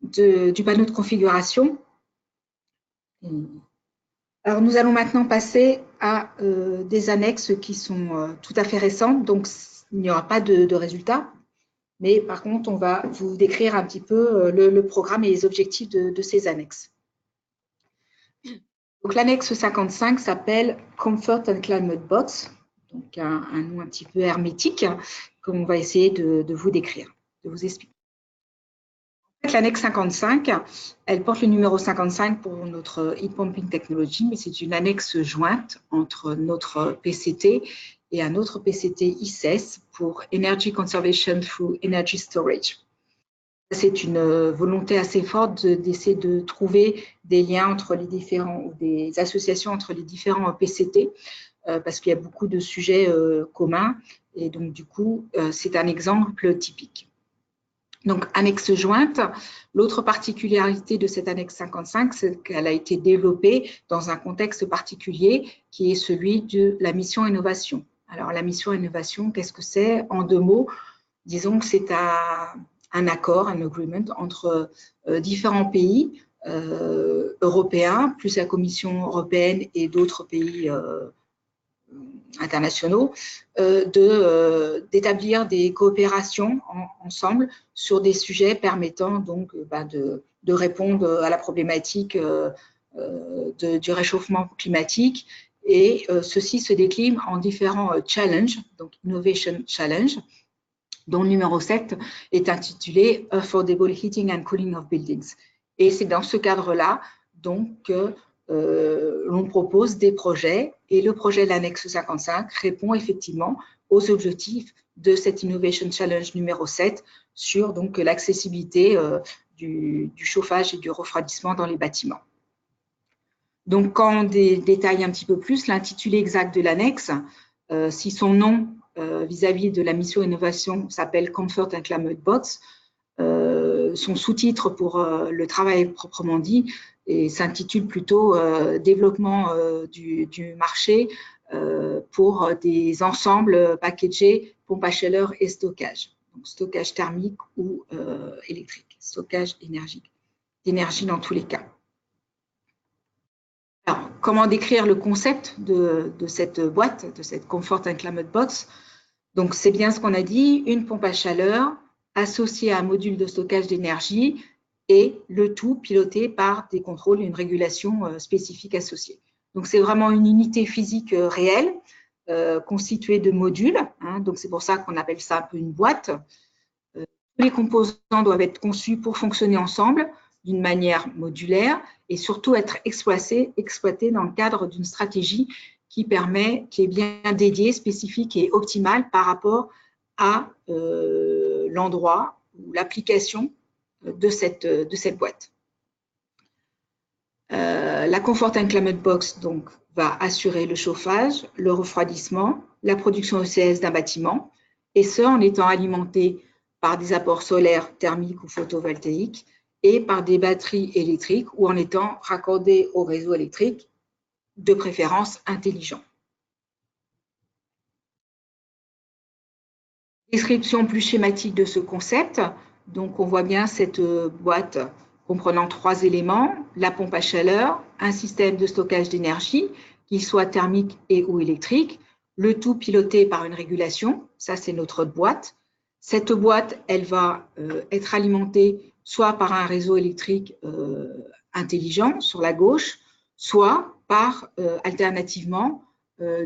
du panneau de configuration. Alors, nous allons maintenant passer à des annexes qui sont tout à fait récentes, donc il n'y aura pas de résultats, mais par contre, on va vous décrire un petit peu le programme et les objectifs de ces annexes. Donc, l'annexe 55 s'appelle Comfort and Climate Box, donc un nom un petit peu hermétique qu'on va essayer de vous décrire, de vous expliquer. L'annexe 55, elle porte le numéro 55 pour notre Heat Pumping Technology, mais c'est une annexe jointe entre notre PCT et un autre PCT ICES pour Energy Conservation through Energy Storage. C'est une volonté assez forte d'essayer de trouver des liens entre les différents, ou des associations entre les différents PCT, parce qu'il y a beaucoup de sujets communs, et donc du coup, c'est un exemple typique. Donc, annexe jointe, l'autre particularité de cette annexe 55, c'est qu'elle a été développée dans un contexte particulier qui est celui de la mission innovation. Alors, la mission innovation, qu'est-ce que c'est? En 2 mots, disons que c'est un accord, un agreement entre différents pays européens, plus la Commission européenne et d'autres pays internationaux, d'établir des coopérations ensemble sur des sujets permettant donc de répondre à la problématique du réchauffement climatique. Et ceci se décline en différents challenges, donc Innovation Challenge, dont le numéro 7 est intitulé Affordable Heating and Cooling of Buildings. Et c'est dans ce cadre-là donc que l'on propose des projets, et le projet de l'annexe 55 répond effectivement aux objectifs de cet Innovation Challenge numéro 7 sur donc l'accessibilité du chauffage et du refroidissement dans les bâtiments. Donc, quand on détaille un petit peu plus l'intitulé exact de l'annexe, si son nom vis-à-vis de la mission innovation s'appelle Comfort and Climate Box, son sous-titre pour le travail proprement dit et s'intitule plutôt développement du marché pour des ensembles packagés, pompe à chaleur et stockage. Donc, stockage thermique ou électrique, stockage d'énergie dans tous les cas. Alors, comment décrire le concept de cette boîte, de cette Comfort and Climate Box? Donc, c'est bien ce qu'on a dit, une pompe à chaleur associée à un module de stockage d'énergie et le tout piloté par des contrôles et une régulation spécifique associée. Donc, c'est vraiment une unité physique réelle constituée de modules. Hein, donc, c'est pour ça qu'on appelle ça un peu une boîte. Tous les composants doivent être conçus pour fonctionner ensemble d'une manière modulaire et surtout être exploités dans le cadre d'une stratégie qui est bien dédiée, spécifique et optimale par rapport à l'endroit ou l'application de cette boîte. La Comfort and Climate Box donc, va assurer le chauffage, le refroidissement, la production ECS d'un bâtiment, et ce en étant alimenté par des apports solaires, thermiques ou photovoltaïques, et par des batteries électriques ou en étant raccordé au réseau électrique, de préférence intelligent. Description plus schématique de ce concept. Donc, on voit bien cette boîte comprenant 3 éléments, la pompe à chaleur, un système de stockage d'énergie, qu'il soit thermique et ou électrique, le tout piloté par une régulation. Ça, c'est notre boîte. Cette boîte, elle va être alimentée soit par un réseau électrique intelligent sur la gauche, soit par, alternativement,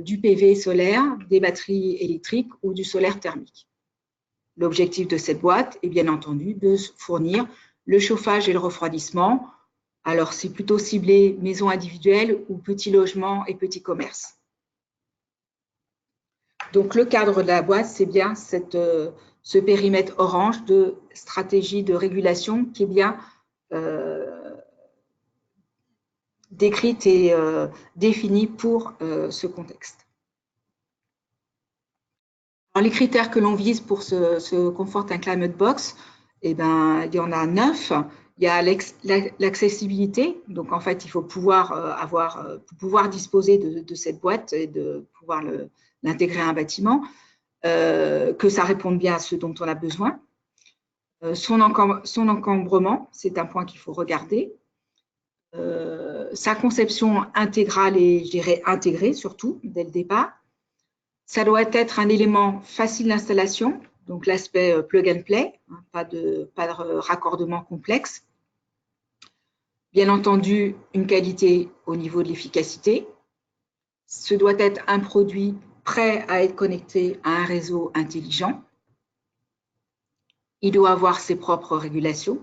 du PV solaire, des batteries électriques ou du solaire thermique. L'objectif de cette boîte est bien entendu de fournir le chauffage et le refroidissement. Alors, c'est plutôt ciblé maisons individuelles ou petits logements et petits commerces. Donc, le cadre de la boîte, c'est bien ce périmètre orange de stratégie de régulation qui est bien décrite et définie pour ce contexte. Alors, les critères que l'on vise pour ce Comfort and Climate Box, Eh ben, il y en a 9. Il y a l'accessibilité. Donc, en fait, il faut pouvoir pour pouvoir disposer de cette boîte et de pouvoir l'intégrer à un bâtiment, que ça réponde bien à ce dont on a besoin. Son encombrement, c'est un point qu'il faut regarder. Sa conception intégrale et, je dirais, intégrée, surtout, dès le départ. Ça doit être un élément facile d'installation, donc l'aspect plug and play, hein, pas de raccordement complexe. Bien entendu, une qualité au niveau de l'efficacité. Ce doit être un produit prêt à être connecté à un réseau intelligent. Il doit avoir ses propres régulations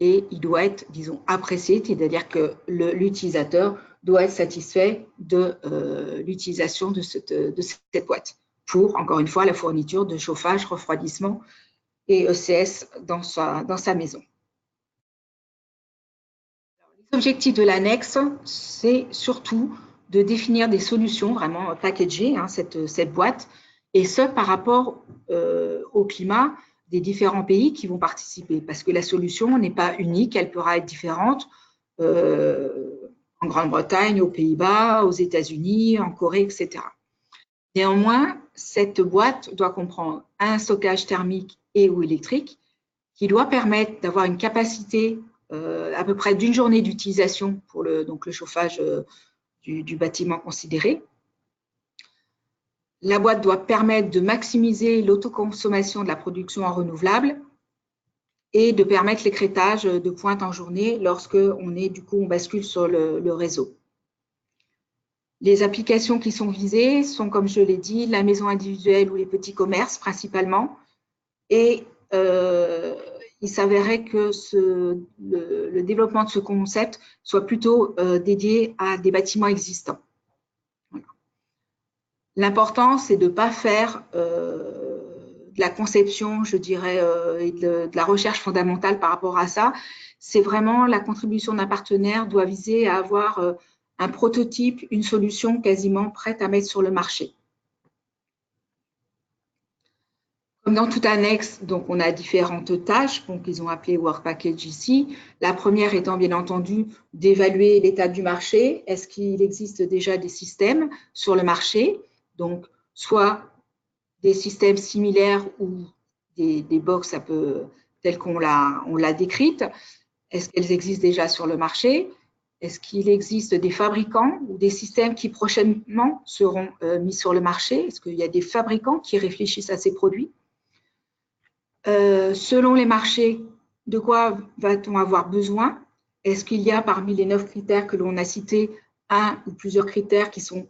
et il doit être, disons, apprécié, c'est-à-dire que l'utilisateur doit être satisfait de l'utilisation de cette boîte pour, encore une fois, la fourniture de chauffage, refroidissement et ECS dans sa maison. Les objectifs de l'annexe, c'est surtout de définir des solutions vraiment packagées, hein, cette boîte, et ce par rapport au climat des différents pays qui vont participer, parce que la solution n'est pas unique, elle pourra être différente en Grande-Bretagne, aux Pays-Bas, aux États-Unis, en Corée, etc. Néanmoins, cette boîte doit comprendre un stockage thermique et ou électrique qui doit permettre d'avoir une capacité à peu près d'une journée d'utilisation pour le chauffage du bâtiment considéré. La boîte doit permettre de maximiser l'autoconsommation de la production en renouvelable et de permettre l'écrêtage de pointe en journée lorsque on bascule sur le réseau. Les applications qui sont visées sont, comme je l'ai dit, la maison individuelle ou les petits commerces principalement. Et il s'avérait que le développement de ce concept soit plutôt dédié à des bâtiments existants. Voilà. L'important, c'est de ne pas faire de la conception, je dirais, et de la recherche fondamentale par rapport à ça. C'est vraiment la contribution d'un partenaire doit viser à avoir un prototype, une solution quasiment prête à mettre sur le marché. Comme dans toute annexe, donc on a différentes tâches, donc ils ont appelé Work Package ici. La première étant bien entendu d'évaluer l'état du marché. Est-ce qu'il existe déjà des systèmes sur le marché? Donc, soit des systèmes similaires ou des box telles qu'on l'a décrite. Est-ce qu'elles existent déjà sur le marché? Est-ce qu'il existe des fabricants ou des systèmes qui prochainement seront mis sur le marché? Est-ce qu'il y a des fabricants qui réfléchissent à ces produits? Selon les marchés, de quoi va-t-on avoir besoin? Est-ce qu'il y a parmi les 9 critères que l'on a cités un ou plusieurs critères qui sont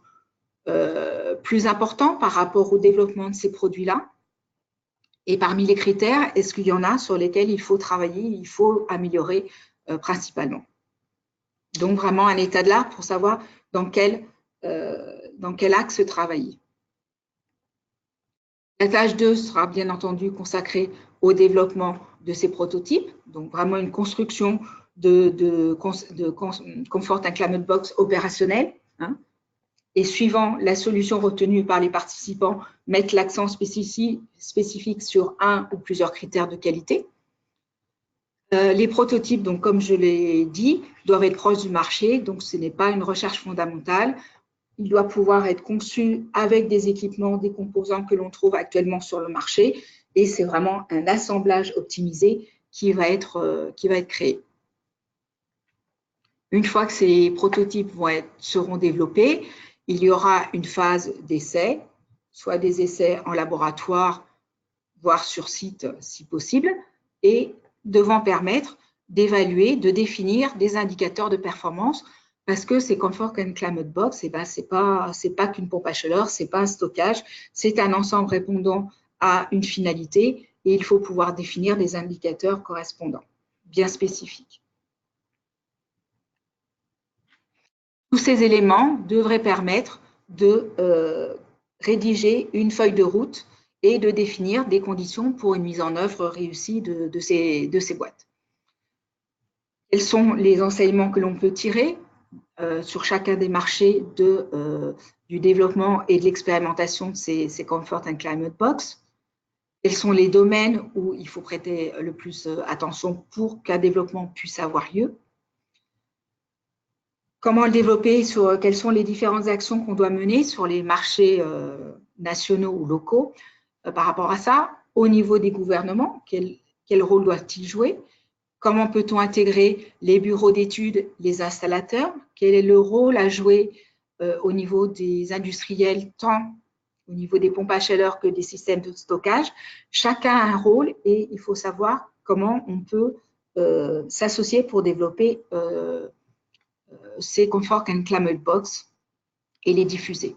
plus importants par rapport au développement de ces produits-là? Et parmi les critères, est-ce qu'il y en a sur lesquels il faut travailler, il faut améliorer principalement? Donc, vraiment un état de l'art pour savoir dans quel axe travailler. La tâche 2 sera bien entendu consacrée au développement de ces prototypes, donc vraiment une construction de Comfort and Climate Box opérationnel, hein, et suivant la solution retenue par les participants, mettre l'accent spécifique sur un ou plusieurs critères de qualité. Les prototypes, donc, comme je l'ai dit, doivent être proches du marché, donc ce n'est pas une recherche fondamentale. Il doit pouvoir être conçu avec des équipements, des composants que l'on trouve actuellement sur le marché, et c'est vraiment un assemblage optimisé qui va être créé. Une fois que ces prototypes seront développés, il y aura une phase d'essai, soit des essais en laboratoire, voire sur site si possible, et devant permettre d'évaluer, de définir des indicateurs de performance, parce que ces Comfort and Climate Box, c'est pas qu'une pompe à chaleur, c'est pas un stockage, c'est un ensemble répondant à une finalité, et il faut pouvoir définir des indicateurs correspondants, bien spécifiques. Tous ces éléments devraient permettre de rédiger une feuille de route et de définir des conditions pour une mise en œuvre réussie de ces boîtes. Quels sont les enseignements que l'on peut tirer sur chacun des marchés du développement et de l'expérimentation de ces Comfort and Climate Box? quels sont les domaines où il faut prêter le plus attention pour qu'un développement puisse avoir lieu. Comment le développer, quelles sont les différentes actions qu'on doit mener sur les marchés nationaux ou locaux par rapport à ça. Au niveau des gouvernements, quel rôle doivent-ils jouer? Comment peut-on intégrer les bureaux d'études, les installateurs? Quel est le rôle à jouer au niveau des industriels, tant au niveau des pompes à chaleur que des systèmes de stockage? Chacun a un rôle et il faut savoir comment on peut s'associer pour développer ces Comfort and Climate Box et les diffuser.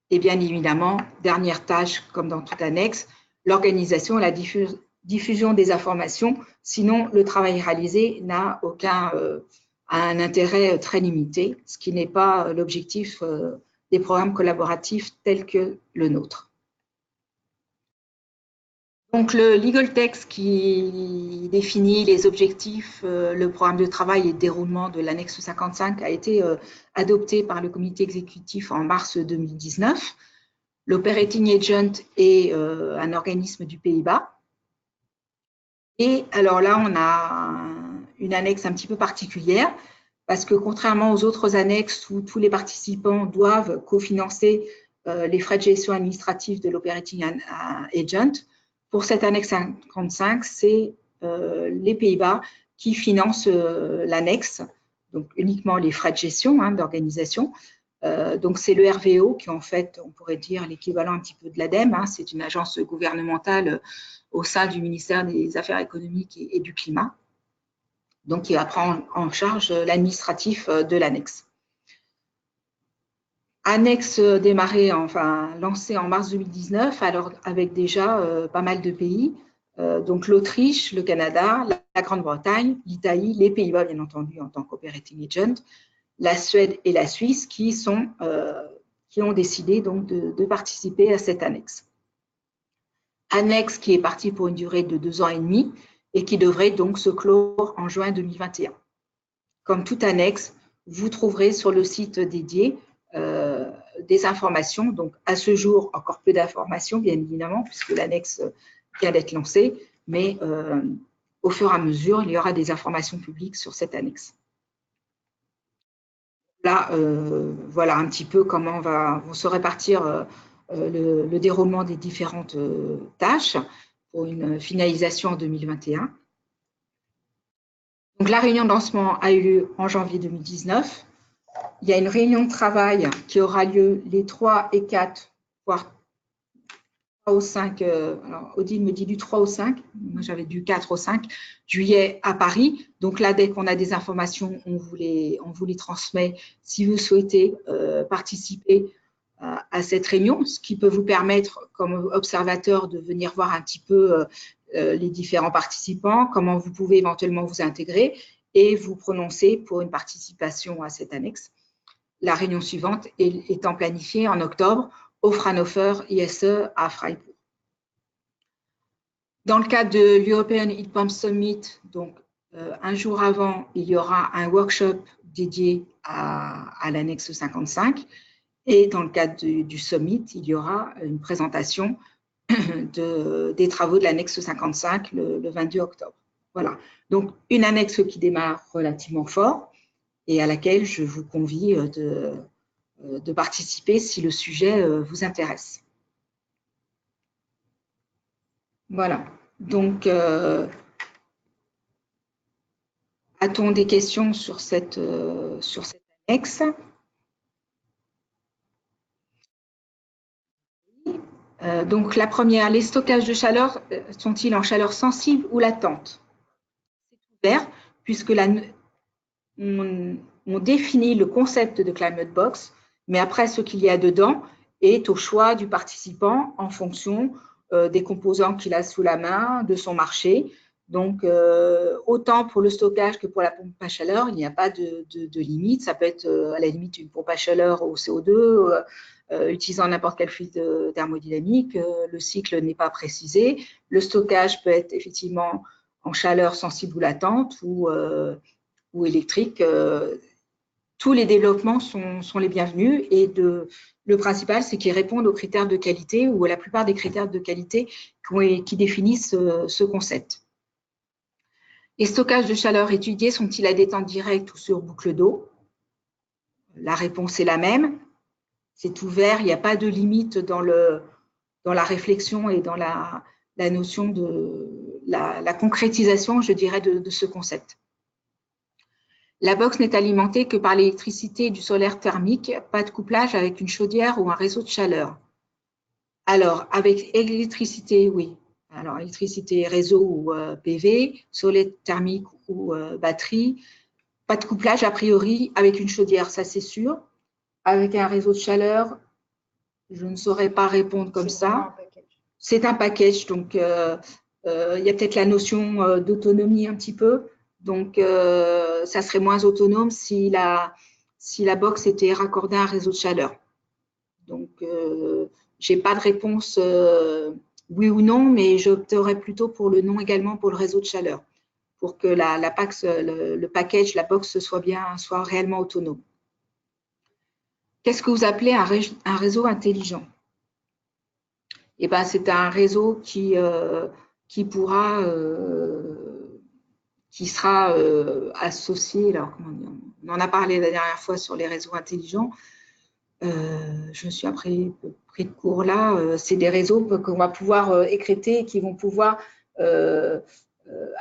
Et bien évidemment, dernière tâche, comme dans toute annexe, l'organisation et la diffusion des informations. Sinon, le travail réalisé n'a un intérêt très limité, ce qui n'est pas l'objectif des programmes collaboratifs tels que le nôtre. Donc, le legal text qui définit les objectifs, le programme de travail et le déroulement de l'annexe 55 a été adopté par le comité exécutif en mars 2019. L'Operating Agent est un organisme du Pays-Bas. Et alors là, on a une annexe un petit peu particulière parce que contrairement aux autres annexes où tous les participants doivent cofinancer les frais de gestion administrative de l'Operating Agent, pour cette annexe 55, c'est les Pays-Bas qui financent l'annexe, donc uniquement les frais de gestion d'organisation. Donc, c'est le RVO qui, en fait, on pourrait dire l'équivalent un petit peu de l'ADEME. C'est une agence gouvernementale au sein du ministère des Affaires économiques et du Climat, donc qui va prendre en charge l'administratif de l'annexe. Annexe démarrée, enfin lancée en mars 2019, alors avec déjà pas mal de pays, donc l'Autriche, le Canada, la Grande-Bretagne, l'Italie, les Pays-Bas bien entendu en tant qu'operating agent, la Suède et la Suisse qui ont décidé donc de participer à cette annexe. Annexe qui est partie pour une durée de 2 ans et demi et qui devrait donc se clore en juin 2021. Comme toute annexe, vous trouverez sur le site dédié des informations. Donc, à ce jour, encore peu d'informations, bien évidemment, puisque l'annexe vient d'être lancée, mais au fur et à mesure, il y aura des informations publiques sur cette annexe. Là, voilà un petit peu comment vont se répartir le déroulement des différentes tâches pour une finalisation en 2021. Donc, la réunion de lancement a eu lieu en janvier 2019. Il y a une réunion de travail qui aura lieu les 3 et 4, voire 3 au 5, alors Odile me dit du 3 au 5, moi j'avais du 4 au 5 juillet à Paris. Donc là, dès qu'on a des informations, on vous les transmet si vous souhaitez participer à cette réunion, ce qui peut vous permettre, comme observateur, de venir voir un petit peu les différents participants, comment vous pouvez éventuellement vous intégrer et vous prononcer pour une participation à cette annexe. La réunion suivante étant planifiée en octobre au Fraunhofer ISE à Freiburg. Dans le cadre de l'European Heat Pump Summit, donc un jour avant, il y aura un workshop dédié à l'annexe 55. Et dans le cadre du summit, il y aura une présentation des travaux de l'annexe 55 le 22 octobre. Voilà. Donc, une annexe qui démarre relativement fort et à laquelle je vous convie de participer si le sujet vous intéresse. Voilà. Donc, a-t-on des questions sur cette annexe? Donc, la première, les stockages de chaleur sont-ils en chaleur sensible ou latente? C'est ouvert, puisque on définit le concept de Climate Box, mais après, ce qu'il y a dedans est au choix du participant en fonction des composants qu'il a sous la main, de son marché. Donc, autant pour le stockage que pour la pompe à chaleur, il n'y a pas de limite. Ça peut être à la limite une pompe à chaleur au CO2, utilisant n'importe quel fluide thermodynamique. Le cycle n'est pas précisé. Le stockage peut être effectivement en chaleur sensible ou latente ou électrique. tous les développements sont les bienvenus et le principal, c'est qu'ils répondent aux critères de qualité ou à la plupart des critères de qualité qui définissent ce concept. Les stockages de chaleur étudiés sont-ils à détente directe ou sur boucle d'eau? La réponse est la même. C'est ouvert, il n'y a pas de limite dans la réflexion et dans la notion de la concrétisation, je dirais, de ce concept. La box n'est alimentée que par l'électricité du solaire thermique, pas de couplage avec une chaudière ou un réseau de chaleur. Alors, avec électricité, oui. Alors, électricité, réseau ou PV, solaire thermique ou batterie, pas de couplage a priori avec une chaudière, ça c'est sûr. Avec un réseau de chaleur, je ne saurais pas répondre comme ça. C'est un package, donc il y a peut-être la notion d'autonomie un petit peu. Donc, ça serait moins autonome si la box était raccordée à un réseau de chaleur. Donc, je n'ai pas de réponse oui ou non, mais j'opterais plutôt pour le non également pour le réseau de chaleur, pour que le package, la box soit réellement autonome. Qu'est-ce que vous appelez un réseau intelligent? Eh ben, c'est un réseau qui sera associé. Alors, comment dire, on en a parlé la dernière fois sur les réseaux intelligents. Je me suis pris de cours là. C'est des réseaux qu'on va pouvoir écréter, qui vont pouvoir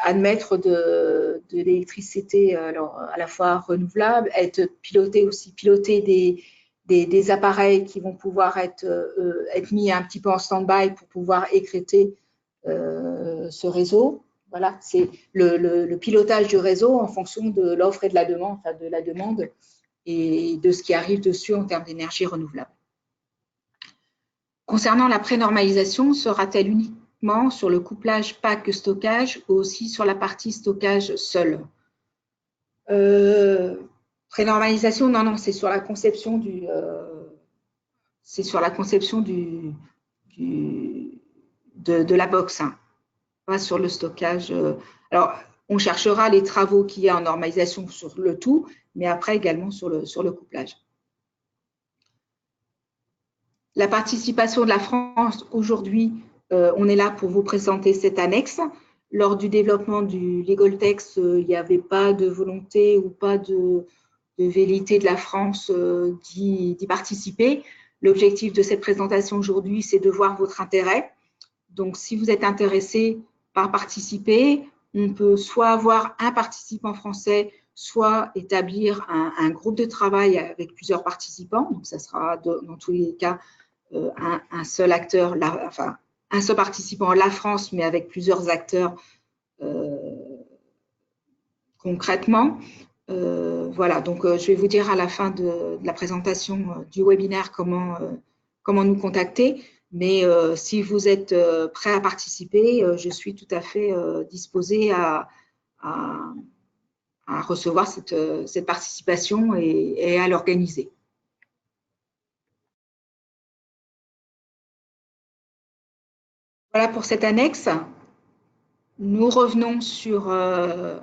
admettre de l'électricité à la fois renouvelable, être piloter des appareils qui vont pouvoir être mis un petit peu en stand-by pour pouvoir écréter ce réseau. Voilà, c'est le pilotage du réseau en fonction de l'offre et de la demande, enfin de la demande et de ce qui arrive dessus en termes d'énergie renouvelable. Concernant la prénormalisation, sera-t-elle uniquement sur le couplage pack-stockage ou aussi sur la partie stockage seule? Prénormalisation, non, c'est sur la conception de la box, hein, pas sur le stockage. Alors, on cherchera les travaux qu'il y a en normalisation sur le tout, mais après également sur le couplage. La participation de la France aujourd'hui, on est là pour vous présenter cette annexe. Lors du développement du Legal Text, il n'y avait pas de volonté ou pas de velléité de la France d'y participer. L'objectif de cette présentation aujourd'hui, c'est de voir votre intérêt. Donc, si vous êtes intéressé par participer, on peut soit avoir un participant français, soit établir un groupe de travail avec plusieurs participants. Donc, ça sera dans tous les cas un seul acteur, enfin un seul participant, la France, mais avec plusieurs acteurs concrètement. Voilà, donc je vais vous dire à la fin de la présentation du webinaire comment nous contacter. Mais si vous êtes prêt à participer, je suis tout à fait disposée à recevoir cette participation et à l'organiser. Voilà pour cette annexe. Nous revenons sur la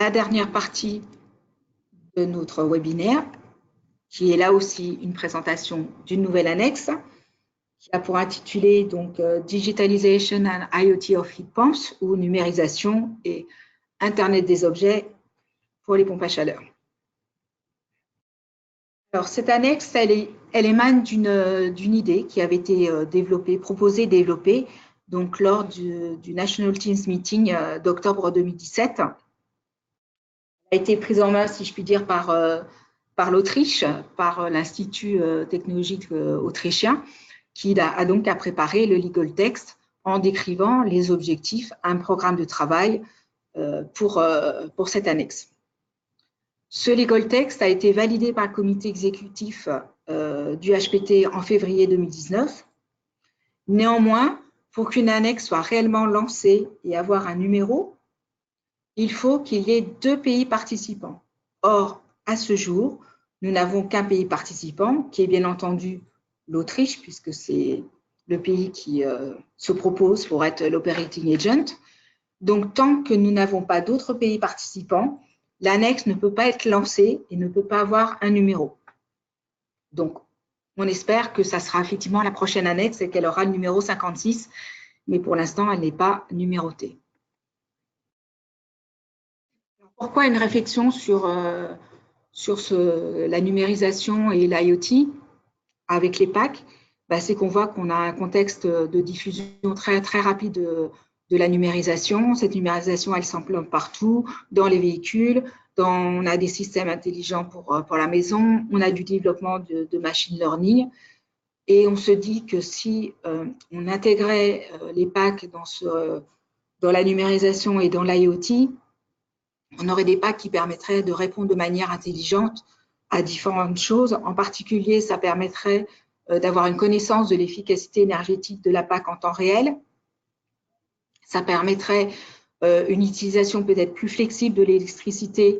dernière partie de notre webinaire, qui est là aussi une présentation d'une nouvelle annexe, qui a pour intitulé donc Digitalization and IoT of Heat Pumps, ou numérisation et Internet des objets pour les pompes à chaleur. Alors, cette annexe, elle émane d'une idée qui avait été proposée, développée, donc lors du National Teams Meeting d'octobre 2017. Elle a été prise en main, si je puis dire, par l'Autriche, par l'Institut technologique autrichien, qui a donc préparé le Legal Text en décrivant les objectifs, un programme de travail pour cette annexe. Ce Legal Text a été validé par le comité exécutif du HPT en février 2019. Néanmoins, pour qu'une annexe soit réellement lancée et avoir un numéro, il faut qu'il y ait 2 pays participants. Or, à ce jour, nous n'avons qu'un pays participant, qui est bien entendu l'Autriche, puisque c'est le pays qui se propose pour être l'operating agent. Donc, tant que nous n'avons pas d'autres pays participants, l'annexe ne peut pas être lancée et ne peut pas avoir un numéro. Donc, on espère que ça sera effectivement la prochaine annexe et qu'elle aura le numéro 56, mais pour l'instant, elle n'est pas numérotée. Pourquoi une réflexion sur la numérisation et l'IoT avec les PAC? C'est qu'on voit qu'on a un contexte de diffusion très, très rapide de la numérisation. Cette numérisation, elle s'implante partout, dans les véhicules, on a des systèmes intelligents pour la maison, on a du développement de machine learning. Et on se dit que si on intégrait les PAC dans la numérisation et dans l'IoT, on aurait des PAC qui permettraient de répondre de manière intelligente à différentes choses. En particulier, ça permettrait d'avoir une connaissance de l'efficacité énergétique de la PAC en temps réel. Ça permettrait une utilisation peut-être plus flexible de l'électricité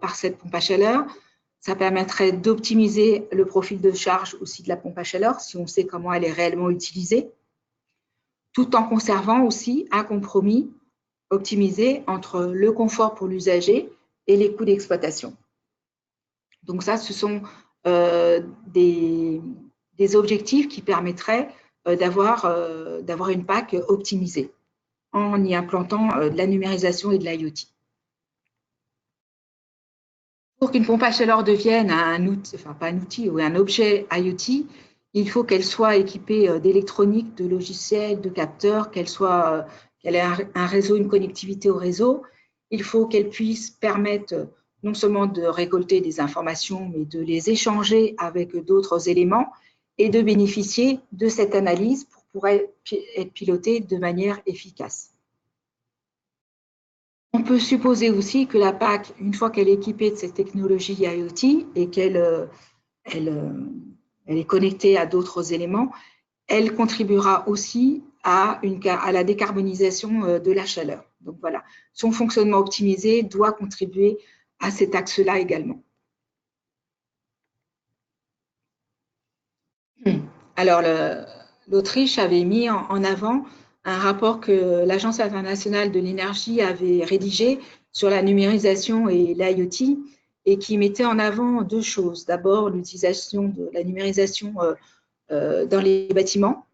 par cette pompe à chaleur. Ça permettrait d'optimiser le profil de charge aussi de la pompe à chaleur, si on sait comment elle est réellement utilisée, tout en conservant aussi un compromis optimisé entre le confort pour l'usager et les coûts d'exploitation. Donc ça, ce sont des objectifs qui permettraient d'avoir une PAC optimisée en y implantant de la numérisation et de l'IoT. Pour qu'une pompe à chaleur devienne un outil, enfin pas un outil, ou un objet IoT, il faut qu'elle soit équipée d'électronique, de logiciels, de capteurs, qu'elle ait un réseau, une connectivité au réseau. Il faut qu'elle puisse permettre non seulement de récolter des informations, mais de les échanger avec d'autres éléments et de bénéficier de cette analyse pour pouvoir être pilotée de manière efficace. On peut supposer aussi que la PAC, une fois qu'elle est équipée de cette technologie IoT et qu'elle est connectée à d'autres éléments, elle contribuera aussi à la décarbonisation de la chaleur. Donc voilà, son fonctionnement optimisé doit contribuer à cet axe-là également. Alors, l'Autriche avait mis en avant un rapport que l'Agence internationale de l'énergie avait rédigé sur la numérisation et l'IoT et qui mettait en avant deux choses. D'abord, l'utilisation de la numérisation dans les bâtiments.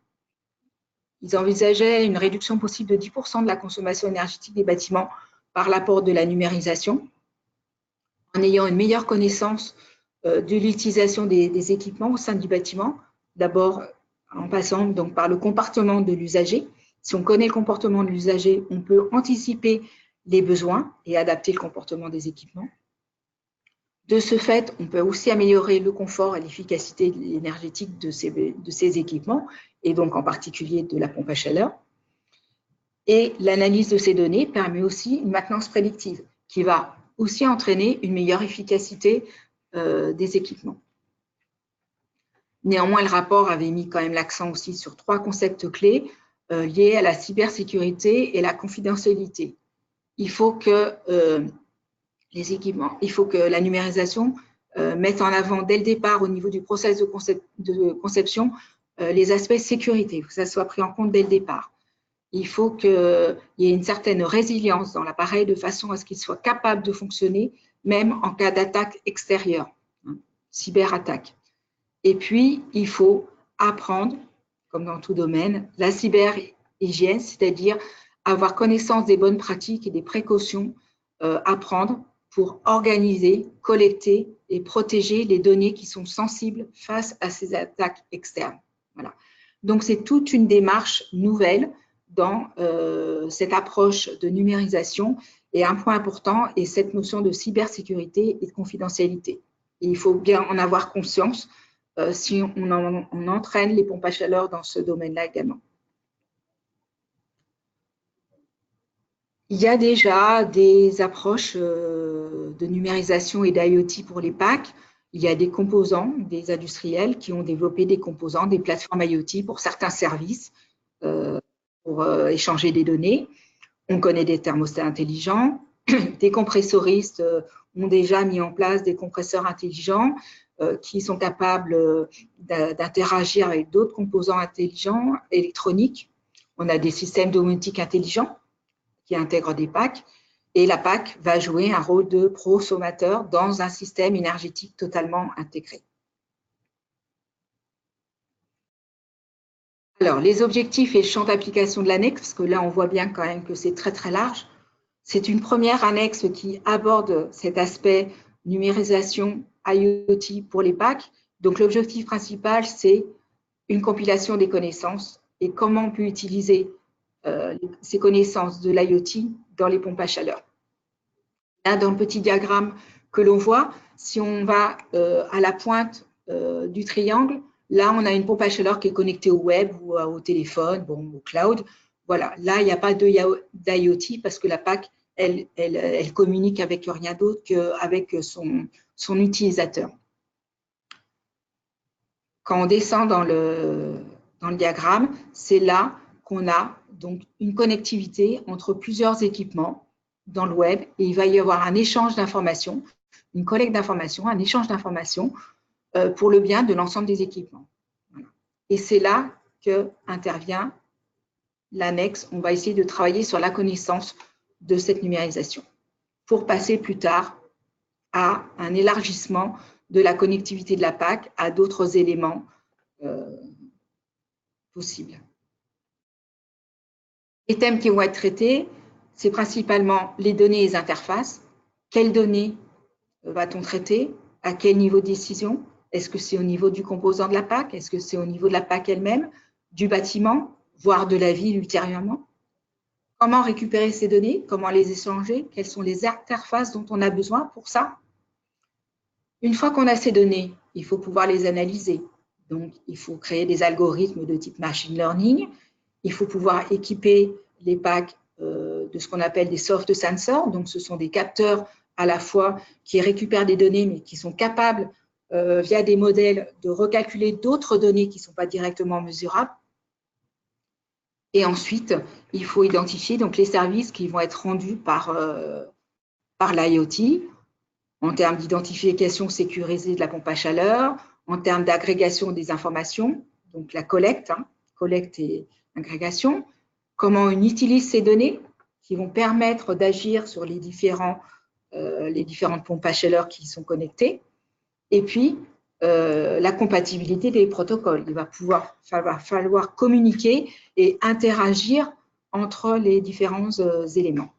Ils envisageaient une réduction possible de 10% de la consommation énergétique des bâtiments par l'apport de la numérisation, en ayant une meilleure connaissance de l'utilisation des équipements au sein du bâtiment. D'abord, en passant donc par le comportement de l'usager. Si on connaît le comportement de l'usager, on peut anticiper les besoins et adapter le comportement des équipements. De ce fait, on peut aussi améliorer le confort et l'efficacité énergétique de ces équipements, et donc en particulier de la pompe à chaleur. Et l'analyse de ces données permet aussi une maintenance prédictive qui va aussi entraîner une meilleure efficacité des équipements. Néanmoins, le rapport avait mis quand même l'accent aussi sur trois concepts clés liés à la cybersécurité et la confidentialité. Il faut que la numérisation mette en avant dès le départ au niveau du process de conception les aspects sécurité, que ça soit pris en compte dès le départ. Il faut qu'il y ait une certaine résilience dans l'appareil de façon à ce qu'il soit capable de fonctionner même en cas d'attaque extérieure, cyberattaque. Et puis, il faut apprendre, comme dans tout domaine, la cyberhygiène, c'est-à-dire avoir connaissance des bonnes pratiques et des précautions à prendre pour organiser, collecter et protéger les données qui sont sensibles face à ces attaques externes. Voilà. Donc, c'est toute une démarche nouvelle dans cette approche de numérisation. Et un point important est cette notion de cybersécurité et de confidentialité. Et il faut bien en avoir conscience si on entraîne les pompes à chaleur dans ce domaine-là également. Il y a déjà des approches de numérisation et d'IoT pour les PAC. Il y a des composants, des industriels qui ont développé des composants, des plateformes IoT pour certains services, pour échanger des données. On connaît des thermostats intelligents. Des compressoristes ont déjà mis en place des compresseurs intelligents qui sont capables d'interagir avec d'autres composants intelligents, électroniques. On a des systèmes domotiques intelligents qui intègrent des PAC. Et la PAC va jouer un rôle de prosommateur dans un système énergétique totalement intégré. Alors, les objectifs et le champ d'application de l'annexe, parce que là, on voit bien quand même que c'est très, très large. C'est une première annexe qui aborde cet aspect numérisation IoT pour les PAC. Donc, l'objectif principal, c'est une compilation des connaissances et comment on peut utiliser ces connaissances de l'IoT dans les pompes à chaleur. Là, dans le petit diagramme que l'on voit, si on va à la pointe du triangle, là, on a une pompe à chaleur qui est connectée au web ou au téléphone, bon, au cloud. Voilà, là, il n'y a pas d'IoT parce que la PAC, elle communique avec rien d'autre qu'avec son utilisateur. Quand on descend dans le diagramme, c'est là qu'on a donc une connectivité entre plusieurs équipements dans le web et il va y avoir un échange d'informations, une collecte d'informations, un échange d'informations pour le bien de l'ensemble des équipements. Voilà. Et c'est là qu'intervient l'annexe. On va essayer de travailler sur la connaissance de cette numérisation pour passer plus tard à un élargissement de la connectivité de la PAC à d'autres éléments possibles. Les thèmes qui vont être traités, c'est principalement les données et les interfaces. Quelles données va-t-on traiter? À quel niveau de décision? Est-ce que c'est au niveau du composant de la PAC? Est-ce que c'est au niveau de la PAC elle-même, du bâtiment, voire de la ville ultérieurement? Comment récupérer ces données? Comment les échanger? Quelles sont les interfaces dont on a besoin pour ça? Une fois qu'on a ces données, il faut pouvoir les analyser. Donc, il faut créer des algorithmes de type machine learning. Il faut pouvoir équiper les PAC de ce qu'on appelle des soft sensors. Donc, ce sont des capteurs à la fois qui récupèrent des données, mais qui sont capables, via des modèles, de recalculer d'autres données qui ne sont pas directement mesurables. Et ensuite, il faut identifier donc, les services qui vont être rendus par l'IoT, en termes d'identification sécurisée de la pompe à chaleur, en termes d'agrégation des informations, donc la collecte, collecte et agrégation, comment on utilise ces données qui vont permettre d'agir sur les différentes pompes à chaleur qui sont connectées, et puis la compatibilité des protocoles. Il va falloir communiquer et interagir entre les différents éléments.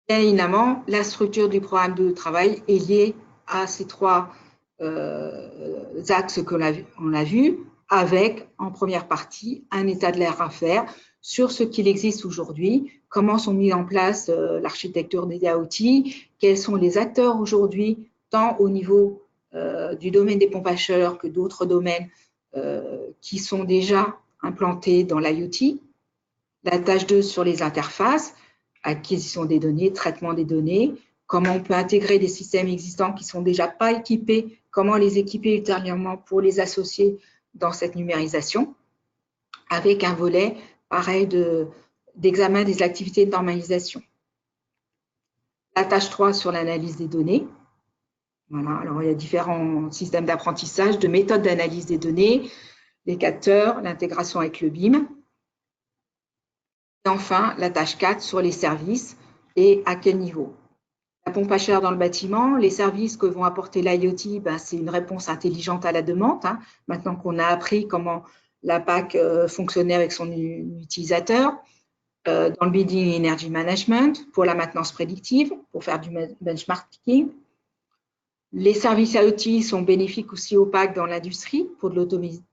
Bien évidemment, la structure du programme de travail est liée à ces trois axes qu'on a vus, avec en première partie un état de l'art à faire sur ce qu'il existe aujourd'hui, comment sont mis en place l'architecture des IoT, quels sont les acteurs aujourd'hui, tant au niveau du domaine des pompes à chaleur que d'autres domaines qui sont déjà implantés dans l'IoT. La tâche 2 sur les interfaces, acquisition des données, traitement des données, comment on peut intégrer des systèmes existants qui ne sont déjà pas équipés, comment les équiper ultérieurement pour les associer dans cette numérisation, avec un volet pareil d'examen des activités de normalisation. La tâche 3 sur l'analyse des données. Voilà, alors il y a différents systèmes d'apprentissage, de méthodes d'analyse des données, les capteurs, l'intégration avec le BIM. Et enfin, la tâche 4 sur les services et à quel niveau. La pompe à chaleur dans le bâtiment, les services que vont apporter l'IoT, c'est une réponse intelligente à la demande. Maintenant qu'on a appris comment la PAC fonctionnait avec son utilisateur. Dans le Building Energy Management, pour la maintenance prédictive, pour faire du benchmarking. Les services IoT sont bénéfiques aussi aux PAC dans l'industrie, pour de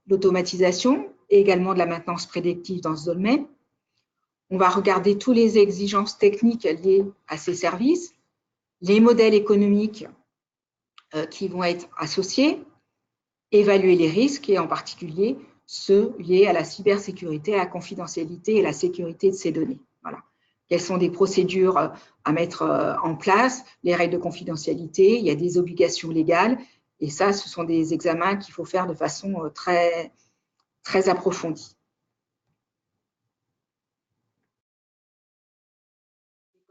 l'automatisation et également de la maintenance prédictive dans ce domaine. On va regarder toutes les exigences techniques liées à ces services, les modèles économiques qui vont être associés, évaluer les risques et en particulier ceux liés à la cybersécurité, à la confidentialité et la sécurité de ces données. Voilà. Quelles sont des procédures à mettre en place, les règles de confidentialité, il y a des obligations légales et ça, ce sont des examens qu'il faut faire de façon très, très approfondie.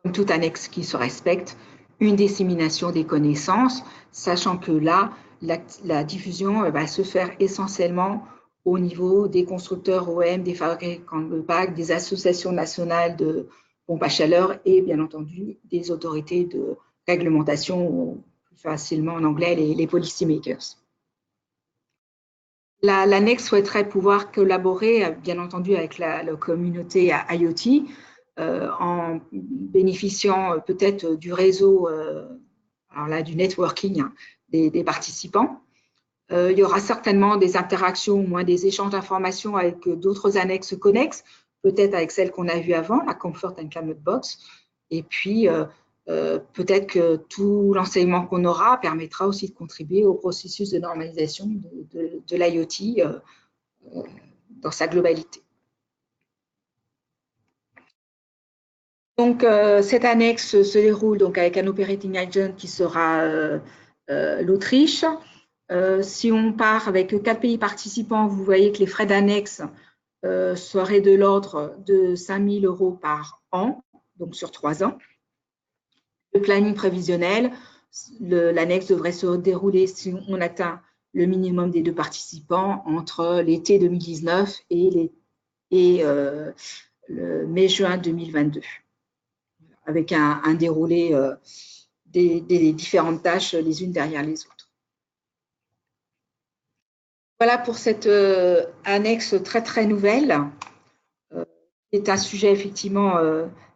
Comme toute annexe qui se respecte, une dissémination des connaissances, sachant que là, la diffusion va se faire essentiellement au niveau des constructeurs OEM, des fabricants de packs, des associations nationales de pompes à chaleur et bien entendu des autorités de réglementation, ou plus facilement en anglais, les policy makers. L'annexe souhaiterait pouvoir collaborer, bien entendu, avec la communauté IoT en bénéficiant peut-être du réseau, alors là, du networking des participants. Il y aura certainement des interactions, au moins des échanges d'informations avec d'autres annexes connexes, peut-être avec celle qu'on a vue avant, la Comfort and Climate Box. Et puis, peut-être que tout l'enseignement qu'on aura permettra aussi de contribuer au processus de normalisation de l'IoT dans sa globalité. Donc, cette annexe se déroule donc avec un operating agent qui sera l'Autriche. Si on part avec 4 pays participants, vous voyez que les frais d'annexe seraient de l'ordre de 5 000 € par an, donc sur 3 ans. Le planning prévisionnel, l'annexe devrait se dérouler si on atteint le minimum des 2 participants entre l'été 2019 et le mai-juin 2022, avec un déroulé des différentes tâches les unes derrière les autres. Voilà pour cette annexe très nouvelle. C'est un sujet effectivement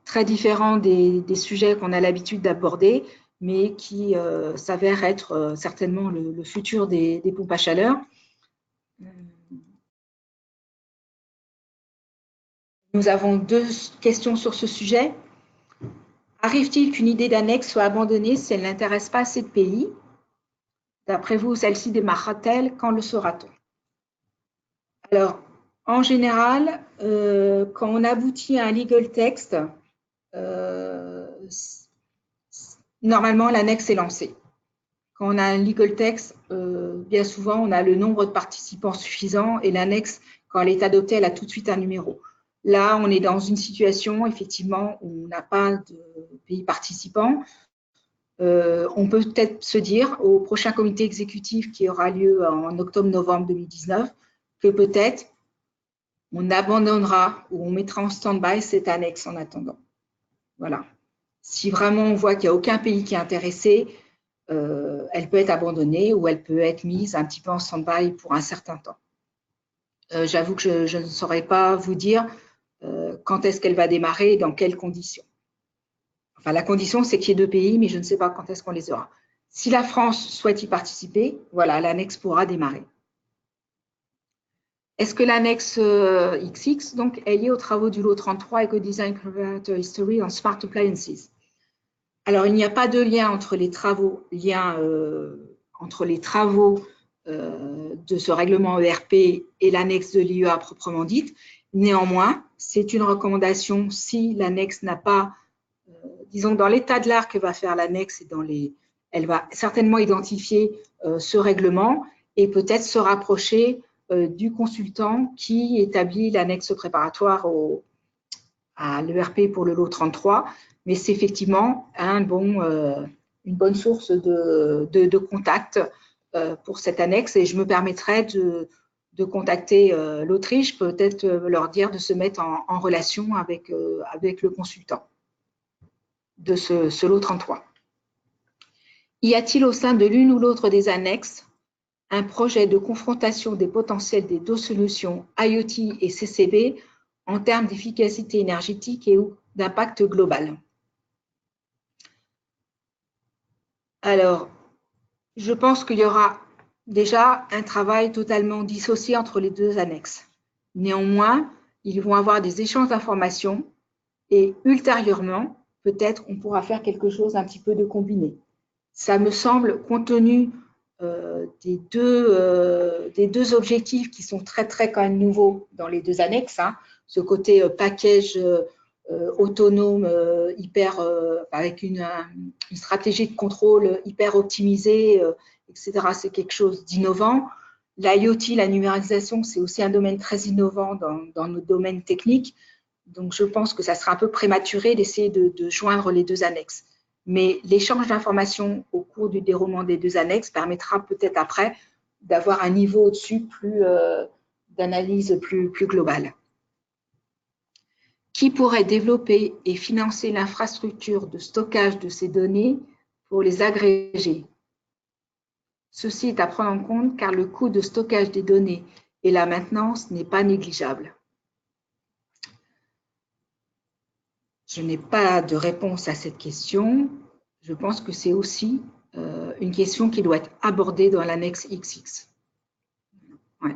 très différent des sujets qu'on a l'habitude d'aborder, mais qui s'avère être certainement le futur des pompes à chaleur. Nous avons 2 questions sur ce sujet. Arrive-t-il qu'une idée d'annexe soit abandonnée si elle n'intéresse pas assez de pays? D'après vous, celle-ci démarrera-t-elle? Quand le saura-t-on? Alors, en général, quand on aboutit à un legal text, normalement, l'annexe est lancée. Quand on a un legal text, bien souvent, on a le nombre de participants suffisant et l'annexe, quand elle est adoptée, elle a tout de suite un numéro. Là, on est dans une situation, effectivement, où on n'a pas de pays participants. On peut peut-être se dire, au prochain comité exécutif qui aura lieu en octobre-novembre 2019, que peut-être on abandonnera ou on mettra en stand-by cette annexe en attendant. Voilà. Si vraiment on voit qu'il n'y a aucun pays qui est intéressé, elle peut être abandonnée ou elle peut être mise un petit peu en stand-by pour un certain temps. J'avoue que je ne saurais pas vous dire quand est-ce qu'elle va démarrer et dans quelles conditions. Enfin, la condition, c'est qu'il y ait 2 pays, mais je ne sais pas quand est-ce qu'on les aura. Si la France souhaite y participer, voilà, l'annexe pourra démarrer. Est-ce que l'annexe XX donc, est liée aux travaux du lot 33 Eco-Design Comparator History on Smart Appliances? Alors, il n'y a pas de lien entre les travaux, de ce règlement ERP et l'annexe de l'IEA proprement dite. Néanmoins, c'est une recommandation si l'annexe n'a pas, disons, dans l'état de l'art que va faire l'annexe, elle va certainement identifier ce règlement et peut-être se rapprocher du consultant qui établit l'annexe préparatoire à l'ERP pour le lot 33, mais c'est effectivement une bonne source de contact pour cette annexe et je me permettrai de contacter l'Autriche, peut-être leur dire de se mettre en relation avec le consultant de ce lot 33. Y a-t-il au sein de l'une ou l'autre des annexes un projet de confrontation des potentiels des 2 solutions IoT et CCB en termes d'efficacité énergétique et ou d'impact global? Alors, je pense qu'il y aura déjà un travail totalement dissocié entre les 2 annexes. Néanmoins, ils vont avoir des échanges d'informations et ultérieurement, peut-être on pourra faire quelque chose un petit peu de combiné. Ça me semble, compte tenu des deux objectifs qui sont très quand même nouveaux dans les 2 annexes, hein, ce côté package autonome, avec une stratégie de contrôle hyper optimisée, etc. C'est quelque chose d'innovant. L'IoT, la numérisation, c'est aussi un domaine très innovant dans nos domaines techniques. Donc, je pense que ça sera un peu prématuré d'essayer de joindre les 2 annexes. Mais l'échange d'informations au cours du déroulement des 2 annexes permettra peut-être après d'avoir un niveau au-dessus plus d'analyse plus globale. Qui pourrait développer et financer l'infrastructure de stockage de ces données pour les agréger? Ceci est à prendre en compte car le coût de stockage des données et la maintenance n'est pas négligeable. Je n'ai pas de réponse à cette question. Je pense que c'est aussi une question qui doit être abordée dans l'annexe XX. Ouais.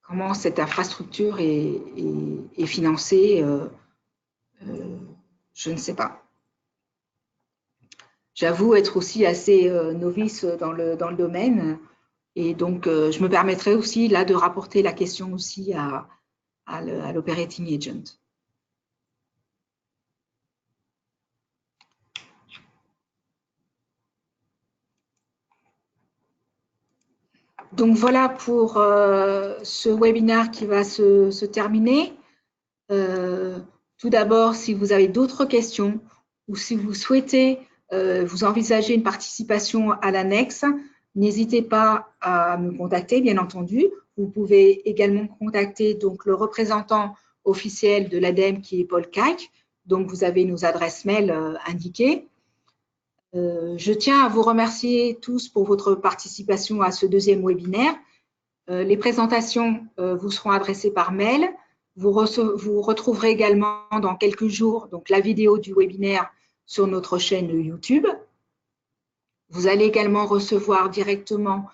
Comment cette infrastructure est financée, je ne sais pas. J'avoue être aussi assez novice dans le domaine et donc je me permettrai aussi là de rapporter la question aussi à l'operating agent. Donc voilà pour ce webinaire qui va se terminer. Tout d'abord, si vous avez d'autres questions ou si vous souhaitez vous envisagez une participation à l'annexe, n'hésitez pas à me contacter, bien entendu. Vous pouvez également contacter donc, le représentant officiel de l'ADEME qui est Paul Kaik. Donc, vous avez nos adresses mail indiquées. Je tiens à vous remercier tous pour votre participation à ce deuxième webinaire. Les présentations vous seront adressées par mail. Vous retrouverez également dans quelques jours donc, la vidéo du webinaire sur notre chaîne YouTube. Vous allez également recevoir directement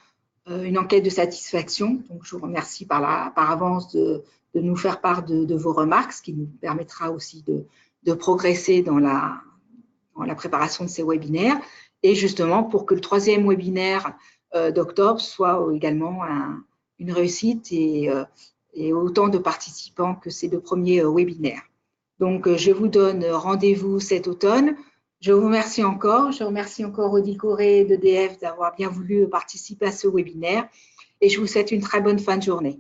une enquête de satisfaction. Donc, je vous remercie par avance de nous faire part de vos remarques, ce qui nous permettra aussi de progresser dans la préparation de ces webinaires. Et justement, pour que le troisième webinaire d'octobre soit également une réussite et autant de participants que ces deux premiers webinaires. Donc, je vous donne rendez-vous cet automne. Je vous remercie encore. Je remercie encore Odile Corré d'EDF d'avoir bien voulu participer à ce webinaire et je vous souhaite une très bonne fin de journée.